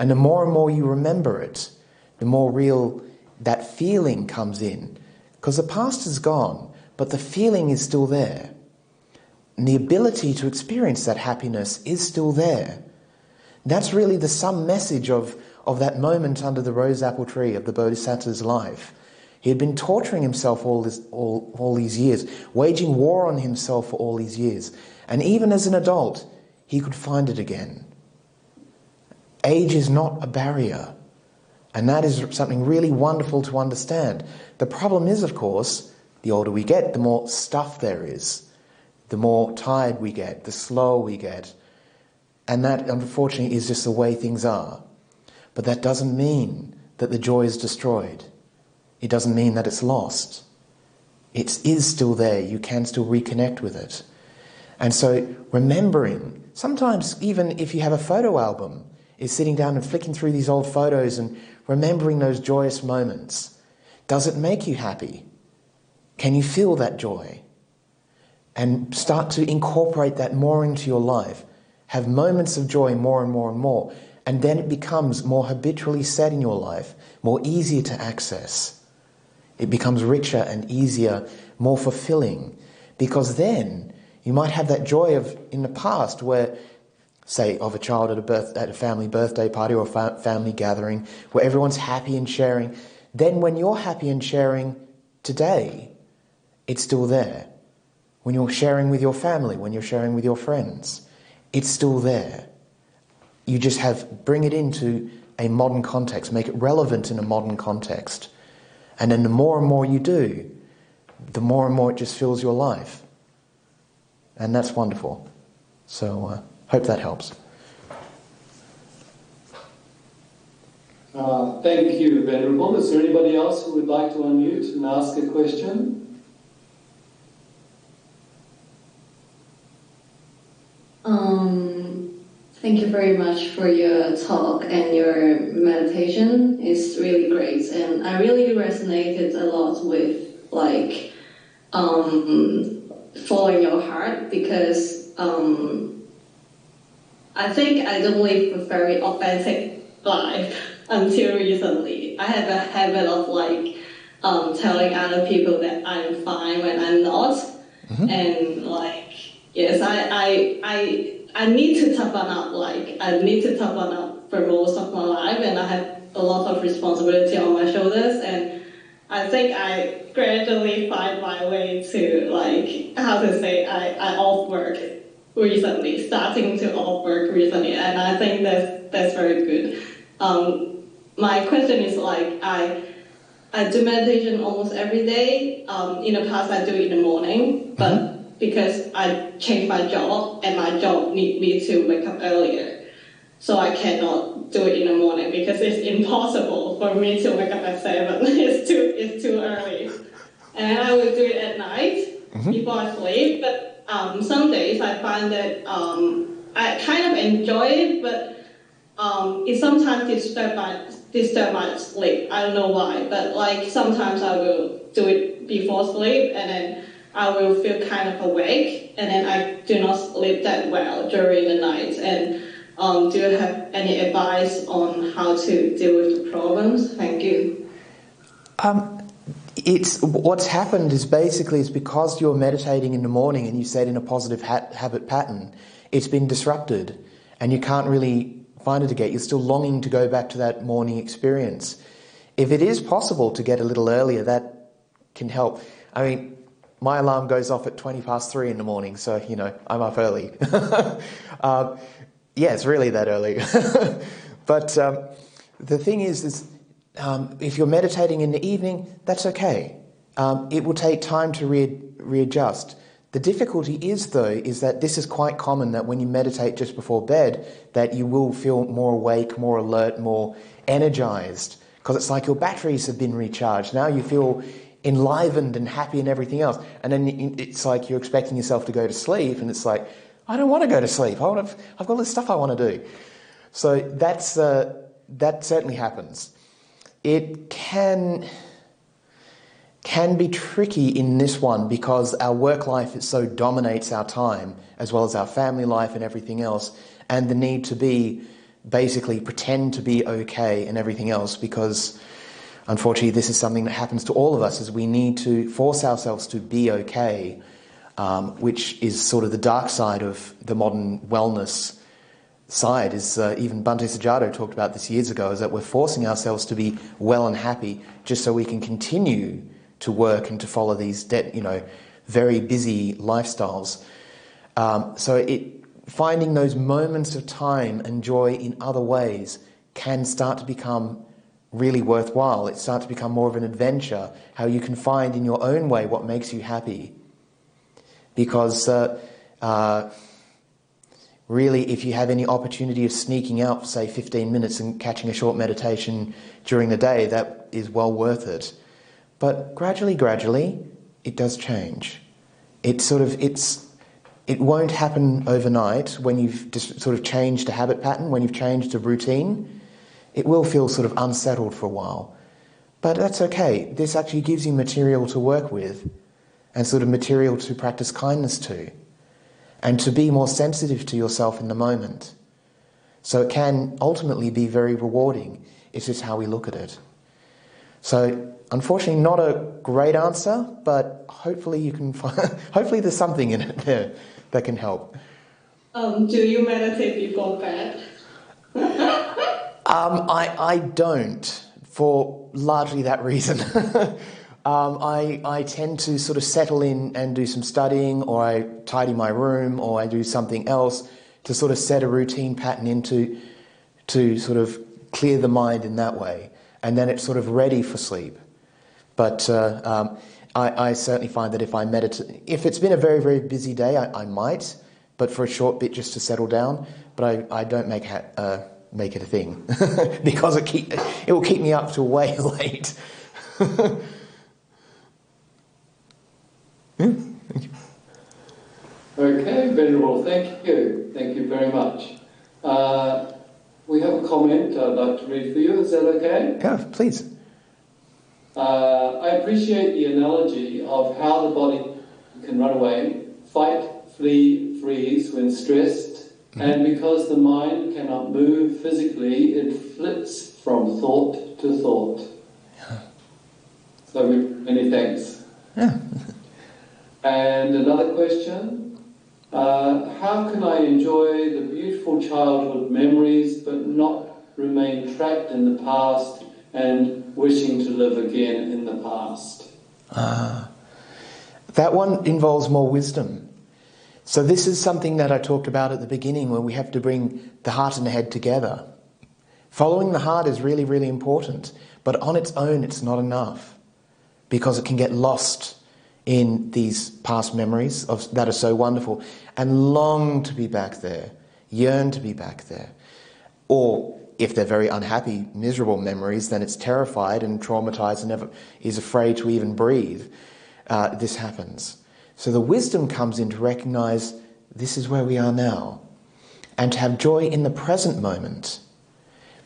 And the more and more you remember it, the more real that feeling comes in. Because the past is gone, but the feeling is still there. And the ability to experience that happiness is still there. That's really the sum message of that moment under the rose apple tree of the Bodhisattva's life. He had been torturing himself all these years, waging war on himself for all these years. And even as an adult, he could find it again. Age is not a barrier. And that is something really wonderful to understand. The problem is, of course, the older we get, the more stuff there is. The more tired we get, the slower we get. And that, unfortunately, is just the way things are. But that doesn't mean that the joy is destroyed. It doesn't mean that it's lost. It is still there. You can still reconnect with it. And so remembering, sometimes even if you have a photo album, is sitting down and flicking through these old photos and remembering those joyous moments. Does it make you happy? Can you feel that joy? And start to incorporate that more into your life. Have moments of joy more and more and more. And then it becomes more habitually set in your life, more easier to access. It becomes richer and easier, more fulfilling. Because then you might have that joy of in the past where, say, of a child at a family birthday party or a family gathering, where everyone's happy and sharing. Then when you're happy and sharing today, it's still there. When you're sharing with your family, when you're sharing with your friends, it's still there. You just bring it into a modern context, make it relevant in a modern context. And then the more and more you do, the more and more it just fills your life. And that's wonderful. So, hope that helps. Thank you, Venerable. Is there anybody else who would like to unmute and ask a question? Thank you very much for your talk and your meditation. It's really great, and I really resonated a lot with following your heart, because I think I don't live a very authentic life until recently. I have a habit of telling other people that I'm fine when I'm not, and yes, I need to toughen up. I need to toughen up for most of my life, and I have a lot of responsibility on my shoulders. And I think I gradually find my way to I off work recently, starting to off work recently, and I think that's very good. My question is I do meditation almost every day. In the past, I do it in the morning, but because I changed my job, and my job needs me to wake up earlier. So I cannot do it in the morning because it's impossible for me to wake up at 7. It's too early. And I will do it at night before I sleep. But some days I find that I kind of enjoy it, but it sometimes disturb my sleep. I don't know why, but sometimes I will do it before sleep, and then I will feel kind of awake, and then I do not sleep that well during the night. And do you have any advice on how to deal with the problems? Thank you. What's happened is basically because you're meditating in the morning and you said in a positive habit pattern, it's been disrupted, and you can't really find it again. You're still longing to go back to that morning experience. If it is possible to get a little earlier, that can help. I mean, my alarm goes off at 3:20 in the morning, so, I'm up early. Yeah, it's really that early. But the thing is if you're meditating in the evening, that's okay. It will take time to readjust. The difficulty is that this is quite common, that when you meditate just before bed, that you will feel more awake, more alert, more energized, because it's like your batteries have been recharged. Now you feel enlivened and happy and everything else. And then it's like you're expecting yourself to go to sleep, and it's like, I don't want to go to sleep. I've got all this stuff I want to do. So that certainly happens. It can be tricky in this one because our work life dominates our time, as well as our family life and everything else, and the need to basically pretend to be okay and everything else, because unfortunately, this is something that happens to all of us, is we need to force ourselves to be okay, which is sort of the dark side of the modern wellness side. Even Bhante Sujato talked about this years ago, is that we're forcing ourselves to be well and happy just so we can continue to work and to follow these very busy lifestyles. Finding those moments of time and joy in other ways can start to become really worthwhile. It starts to become more of an adventure, how you can find in your own way what makes you happy. Because really, if you have any opportunity of sneaking out for, say, 15 minutes and catching a short meditation during the day, that is well worth it. But gradually, it does change. It won't happen overnight when you've just sort of changed a habit pattern, when you've changed a routine. It will feel sort of unsettled for a while. But that's okay. This actually gives you material to work with, and sort of material to practice kindness to, and to be more sensitive to yourself in the moment. So it can ultimately be very rewarding. It's just how we look at it. So unfortunately, not a great answer, but hopefully you can find, hopefully there's something in it there that can help. Do you meditate before bed? I don't, for largely that reason. I tend to sort of settle in and do some studying, or I tidy my room, or I do something else to sort of set a routine pattern to sort of clear the mind in that way. And then it's sort of ready for sleep. But I certainly find that if I meditate, if it's been a very, very busy day, I might, but for a short bit just to settle down. But I don't make make it a thing because it will keep me up till way late. Yeah, thank you. Okay, Venerable, thank you. Thank you very much. We have a comment I'd like to read for you. Is that okay? Yeah, please. I appreciate the analogy of how the body can run away, fight, flee, freeze when stressed, and because the mind cannot move physically, it flits from thought to thought. Yeah. So many thanks. Yeah. And another question, how can I enjoy the beautiful childhood memories but not remain trapped in the past and wishing to live again in the past? That one involves more wisdom. So this is something that I talked about at the beginning, where we have to bring the heart and the head together. Following the heart is really, really important, but on its own it's not enough, because it can get lost in these past memories that are so wonderful and long to be back there, yearn to be back there. Or if they're very unhappy, miserable memories, then it's terrified and traumatized and never is afraid to even breathe. This happens. So the wisdom comes in to recognize this is where we are now, and to have joy in the present moment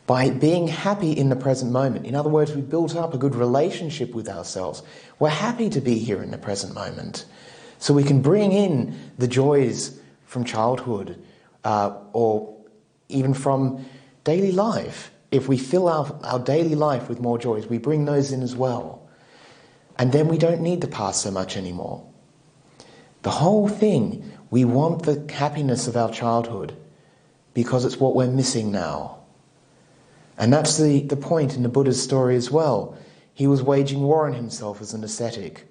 by being happy in the present moment. In other words, we built up a good relationship with ourselves. We're happy to be here in the present moment, so we can bring in the joys from childhood or even from daily life. If we fill our daily life with more joys, we bring those in as well. And then we don't need the past so much anymore. The whole thing, we want the happiness of our childhood because it's what we're missing now. And that's the point in the Buddha's story as well. He was waging war on himself as an ascetic.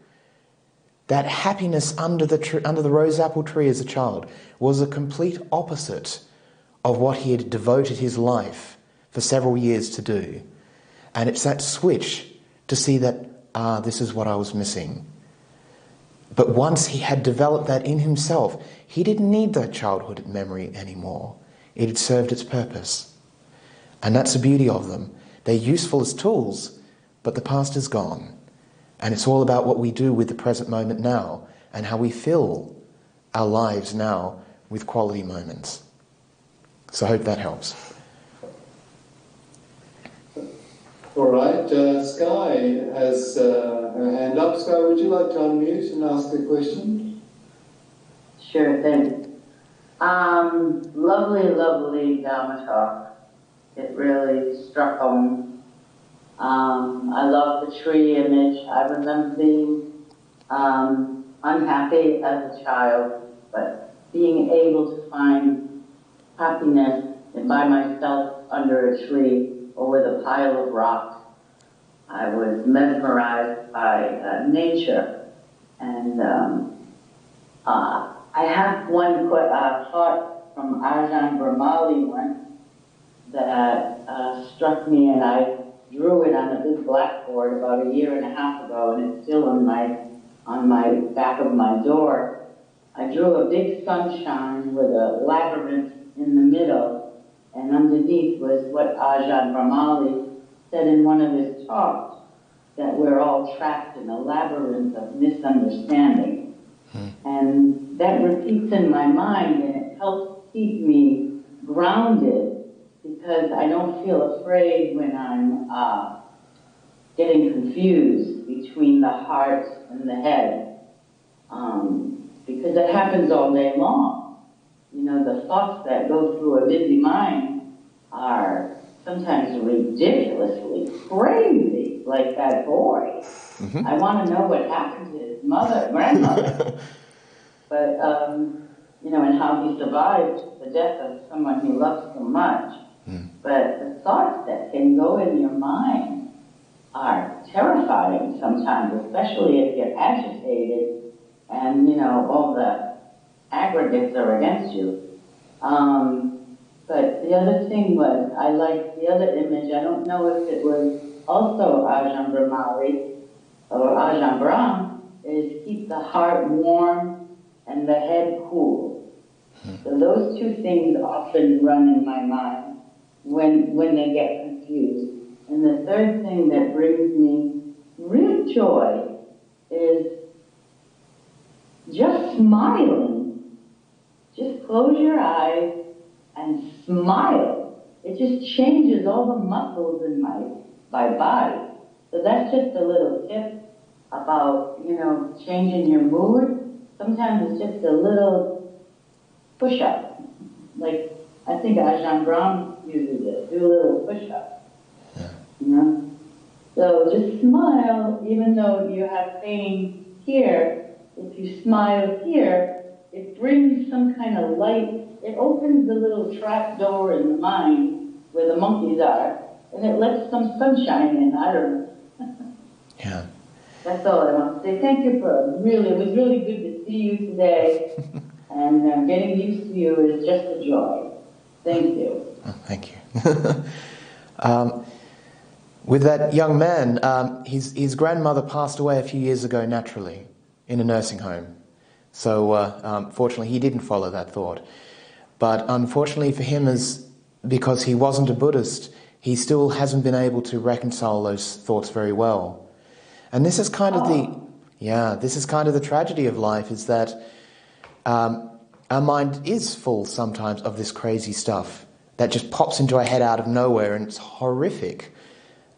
That happiness under the rose apple tree as a child was a complete opposite of what he had devoted his life for several years to do. And it's that switch to see that, this is what I was missing. But once he had developed that in himself, he didn't need that childhood memory anymore. It had served its purpose. And that's the beauty of them. They're useful as tools, but the past is gone. And it's all about what we do with the present moment now and how we fill our lives now with quality moments. So I hope that helps. All right, Sky has her hand up. Sky, would you like to unmute and ask a question? Sure thing. Lovely Dhamma talk. It really struck home. I love the tree image. I remember being unhappy as a child, but being able to find happiness by myself under a tree or with a pile of rocks. I was mesmerized by nature. And I have one thought from Ajahn Brahmali once that struck me, and I drew it on a big blackboard about 1.5 years ago, and it's still on my back of my door. I drew a big sunshine with a labyrinth in the middle, and underneath was what Ajahn Brahmali said in one of his talks, that we're all trapped in a labyrinth of misunderstanding. And that repeats in my mind, and it helps keep me grounded, because I don't feel afraid when I'm getting confused between the heart and the head, because that happens all day long. You know, the thoughts that go through a busy mind are sometimes ridiculously crazy, like that boy. Mm-hmm. I want to know what happened to his grandmother. But, you know, and how he survived the death of someone he loved so much. But the thoughts that can go in your mind are terrifying sometimes, especially if you're agitated and, you know, all the aggregates are against you. But the other thing was, I liked the other image. I don't know if it was also Ajahn Brahmali or Ajahn Brahm, is keep the heart warm and the head cool. So those two things often run in my mind. when they get confused. And the third thing that brings me real joy is just smiling. Just close your eyes and smile. It just changes all the muscles in my body. So that's just a little tip about, changing your mood. Sometimes it's just a little push-up. Like, I think Ajahn Brahm uses it. Do a little push-up. Yeah. So just smile, even though you have pain here. If you smile here, it brings some kind of light. It opens the little trap door in the mind where the monkeys are, and it lets some sunshine in. I don't know. Yeah. That's all I want to say. Thank you it was really good to see you today, and getting used to you is just a joy. Thank you. Oh, thank you. With that young man, his grandmother passed away a few years ago naturally in a nursing home. So fortunately he didn't follow that thought. But unfortunately for him, because he wasn't a Buddhist, he still hasn't been able to reconcile those thoughts very well. And this is kind of the tragedy of life, is that our mind is full sometimes of this crazy stuff that just pops into our head out of nowhere, and it's horrific.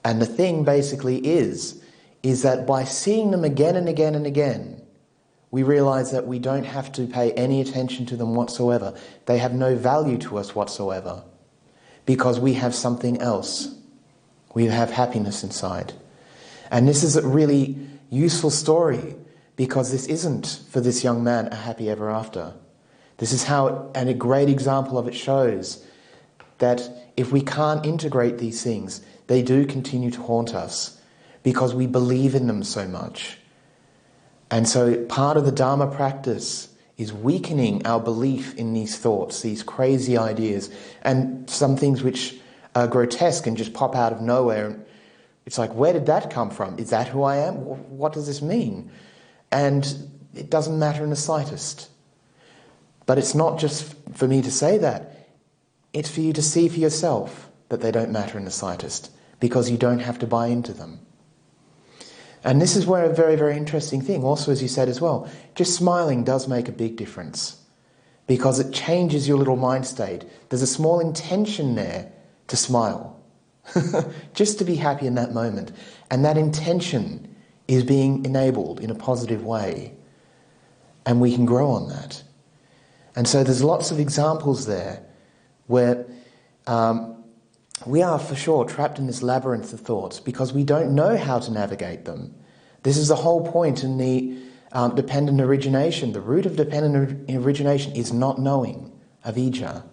And the thing basically is that by seeing them again and again and again, we realize that we don't have to pay any attention to them whatsoever. They have no value to us whatsoever, because we have something else. We have happiness inside. And this is a really useful story, because this isn't, for this young man, a happy ever after. This is how, and a great example of it shows that if we can't integrate these things, they do continue to haunt us because we believe in them so much. And so part of the Dhamma practice is weakening our belief in these thoughts, these crazy ideas, and some things which are grotesque and just pop out of nowhere. It's like, where did that come from? Is that who I am? What does this mean? And it doesn't matter in the slightest. But it's not just for me to say that. It's for you to see for yourself that they don't matter in the slightest, because you don't have to buy into them. And this is where a very, very interesting thing, also as you said as well, just smiling does make a big difference, because it changes your little mind state. There's a small intention there to smile, just to be happy in that moment. And that intention is being enabled in a positive way, and we can grow on that. And so there's lots of examples there where we are for sure trapped in this labyrinth of thoughts because we don't know how to navigate them. This is the whole point in the dependent origination. The root of dependent origination is not knowing, avijja.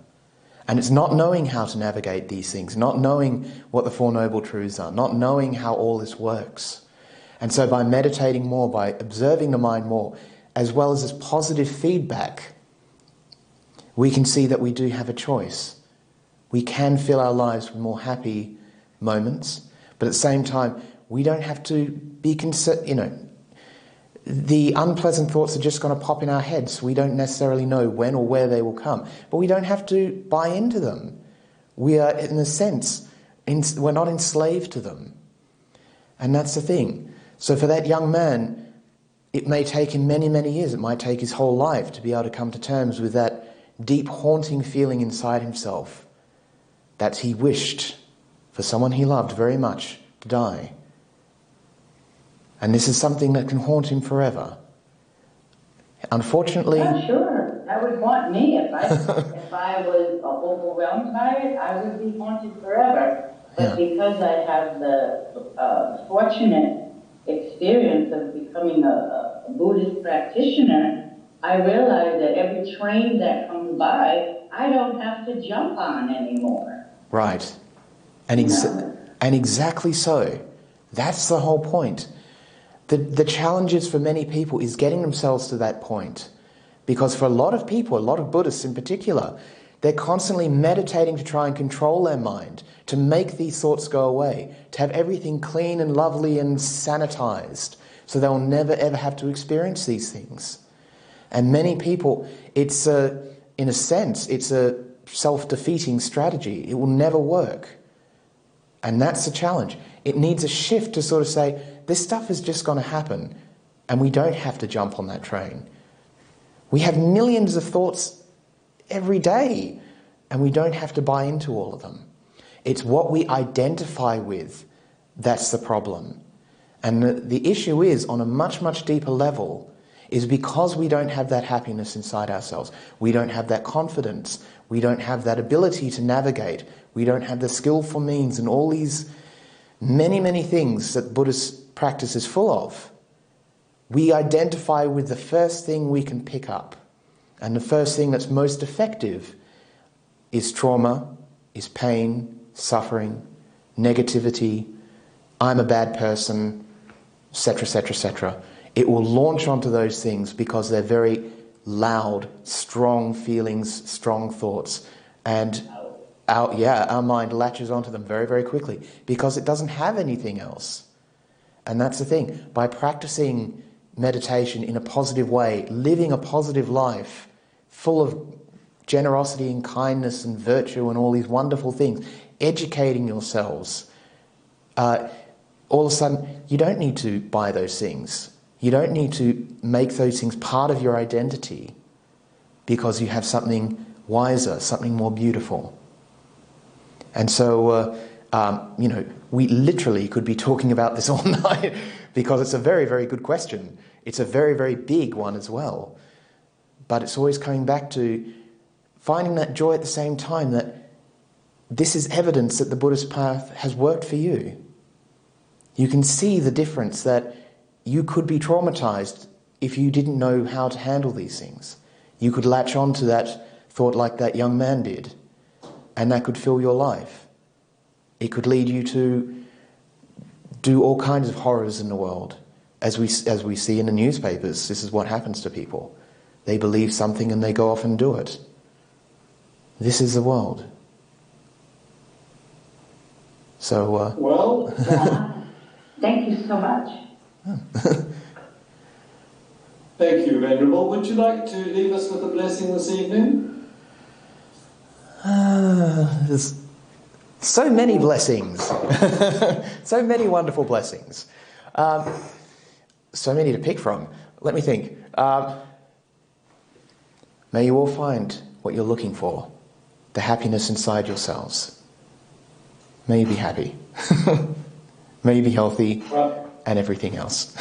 And it's not knowing how to navigate these things, not knowing what the Four Noble Truths are, not knowing how all this works. And so by meditating more, by observing the mind more, as well as this positive feedback, we can see that we do have a choice. We can fill our lives with more happy moments, but at the same time, we don't have to be the unpleasant thoughts are just going to pop in our heads. We don't necessarily know when or where they will come, but we don't have to buy into them. We are, in a sense, we're not enslaved to them. And that's the thing. So for that young man, it may take him many, many years. It might take his whole life to be able to come to terms with that deep haunting feeling inside himself that he wished for someone he loved very much to die. And this is something that can haunt him forever. Unfortunately... Yeah, sure. That would haunt me. If I was overwhelmed by it, I would be haunted forever. But because I have the fortunate experience of becoming a Buddhist practitioner, I realize that every train that comes by, I don't have to jump on anymore. Right. And exactly so. That's the whole point. The challenges for many people is getting themselves to that point. Because for a lot of people, a lot of Buddhists in particular, they're constantly meditating to try and control their mind, to make these thoughts go away, to have everything clean and lovely and sanitized, so they'll never ever have to experience these things. And many people, in a sense, it's a self-defeating strategy. It will never work. And that's the challenge. It needs a shift to sort of say, this stuff is just going to happen, and we don't have to jump on that train. We have millions of thoughts every day, and we don't have to buy into all of them. It's what we identify with that's the problem. And the issue is, on a much, much deeper level, is because we don't have that happiness inside ourselves. We don't have that confidence. We don't have that ability to navigate. We don't have the skillful means and all these many, many things that Buddhist practice is full of. We identify with the first thing we can pick up. And the first thing that's most effective is trauma, is pain, suffering, negativity, I'm a bad person, etc., etc., etc. It will launch onto those things because they're very loud, strong feelings, strong thoughts. And our mind latches onto them very, very quickly because it doesn't have anything else. And that's the thing. By practicing meditation in a positive way, living a positive life full of generosity and kindness and virtue and all these wonderful things, educating yourselves, all of a sudden you don't need to buy those things. You don't need to make those things part of your identity because you have something wiser, something more beautiful. And so, we literally could be talking about this all night because it's a very, very good question. It's a very, very big one as well. But it's always coming back to finding that joy at the same time, that this is evidence that the Buddhist path has worked for you. You can see the difference, that you could be traumatized if you didn't know how to handle these things. You could latch on to that thought like that young man did, and that could fill your life. It could lead you to do all kinds of horrors in the world. As we see in the newspapers, this is what happens to people. They believe something and they go off and do it. This is the world. So, thank you so much. Thank you, Venerable. Would you like to leave us with a blessing this evening? There's so many blessings. So many wonderful blessings. So many to pick from. Let me think. May you all find what you're looking for, the happiness inside yourselves. May you be happy. May you be healthy and everything else.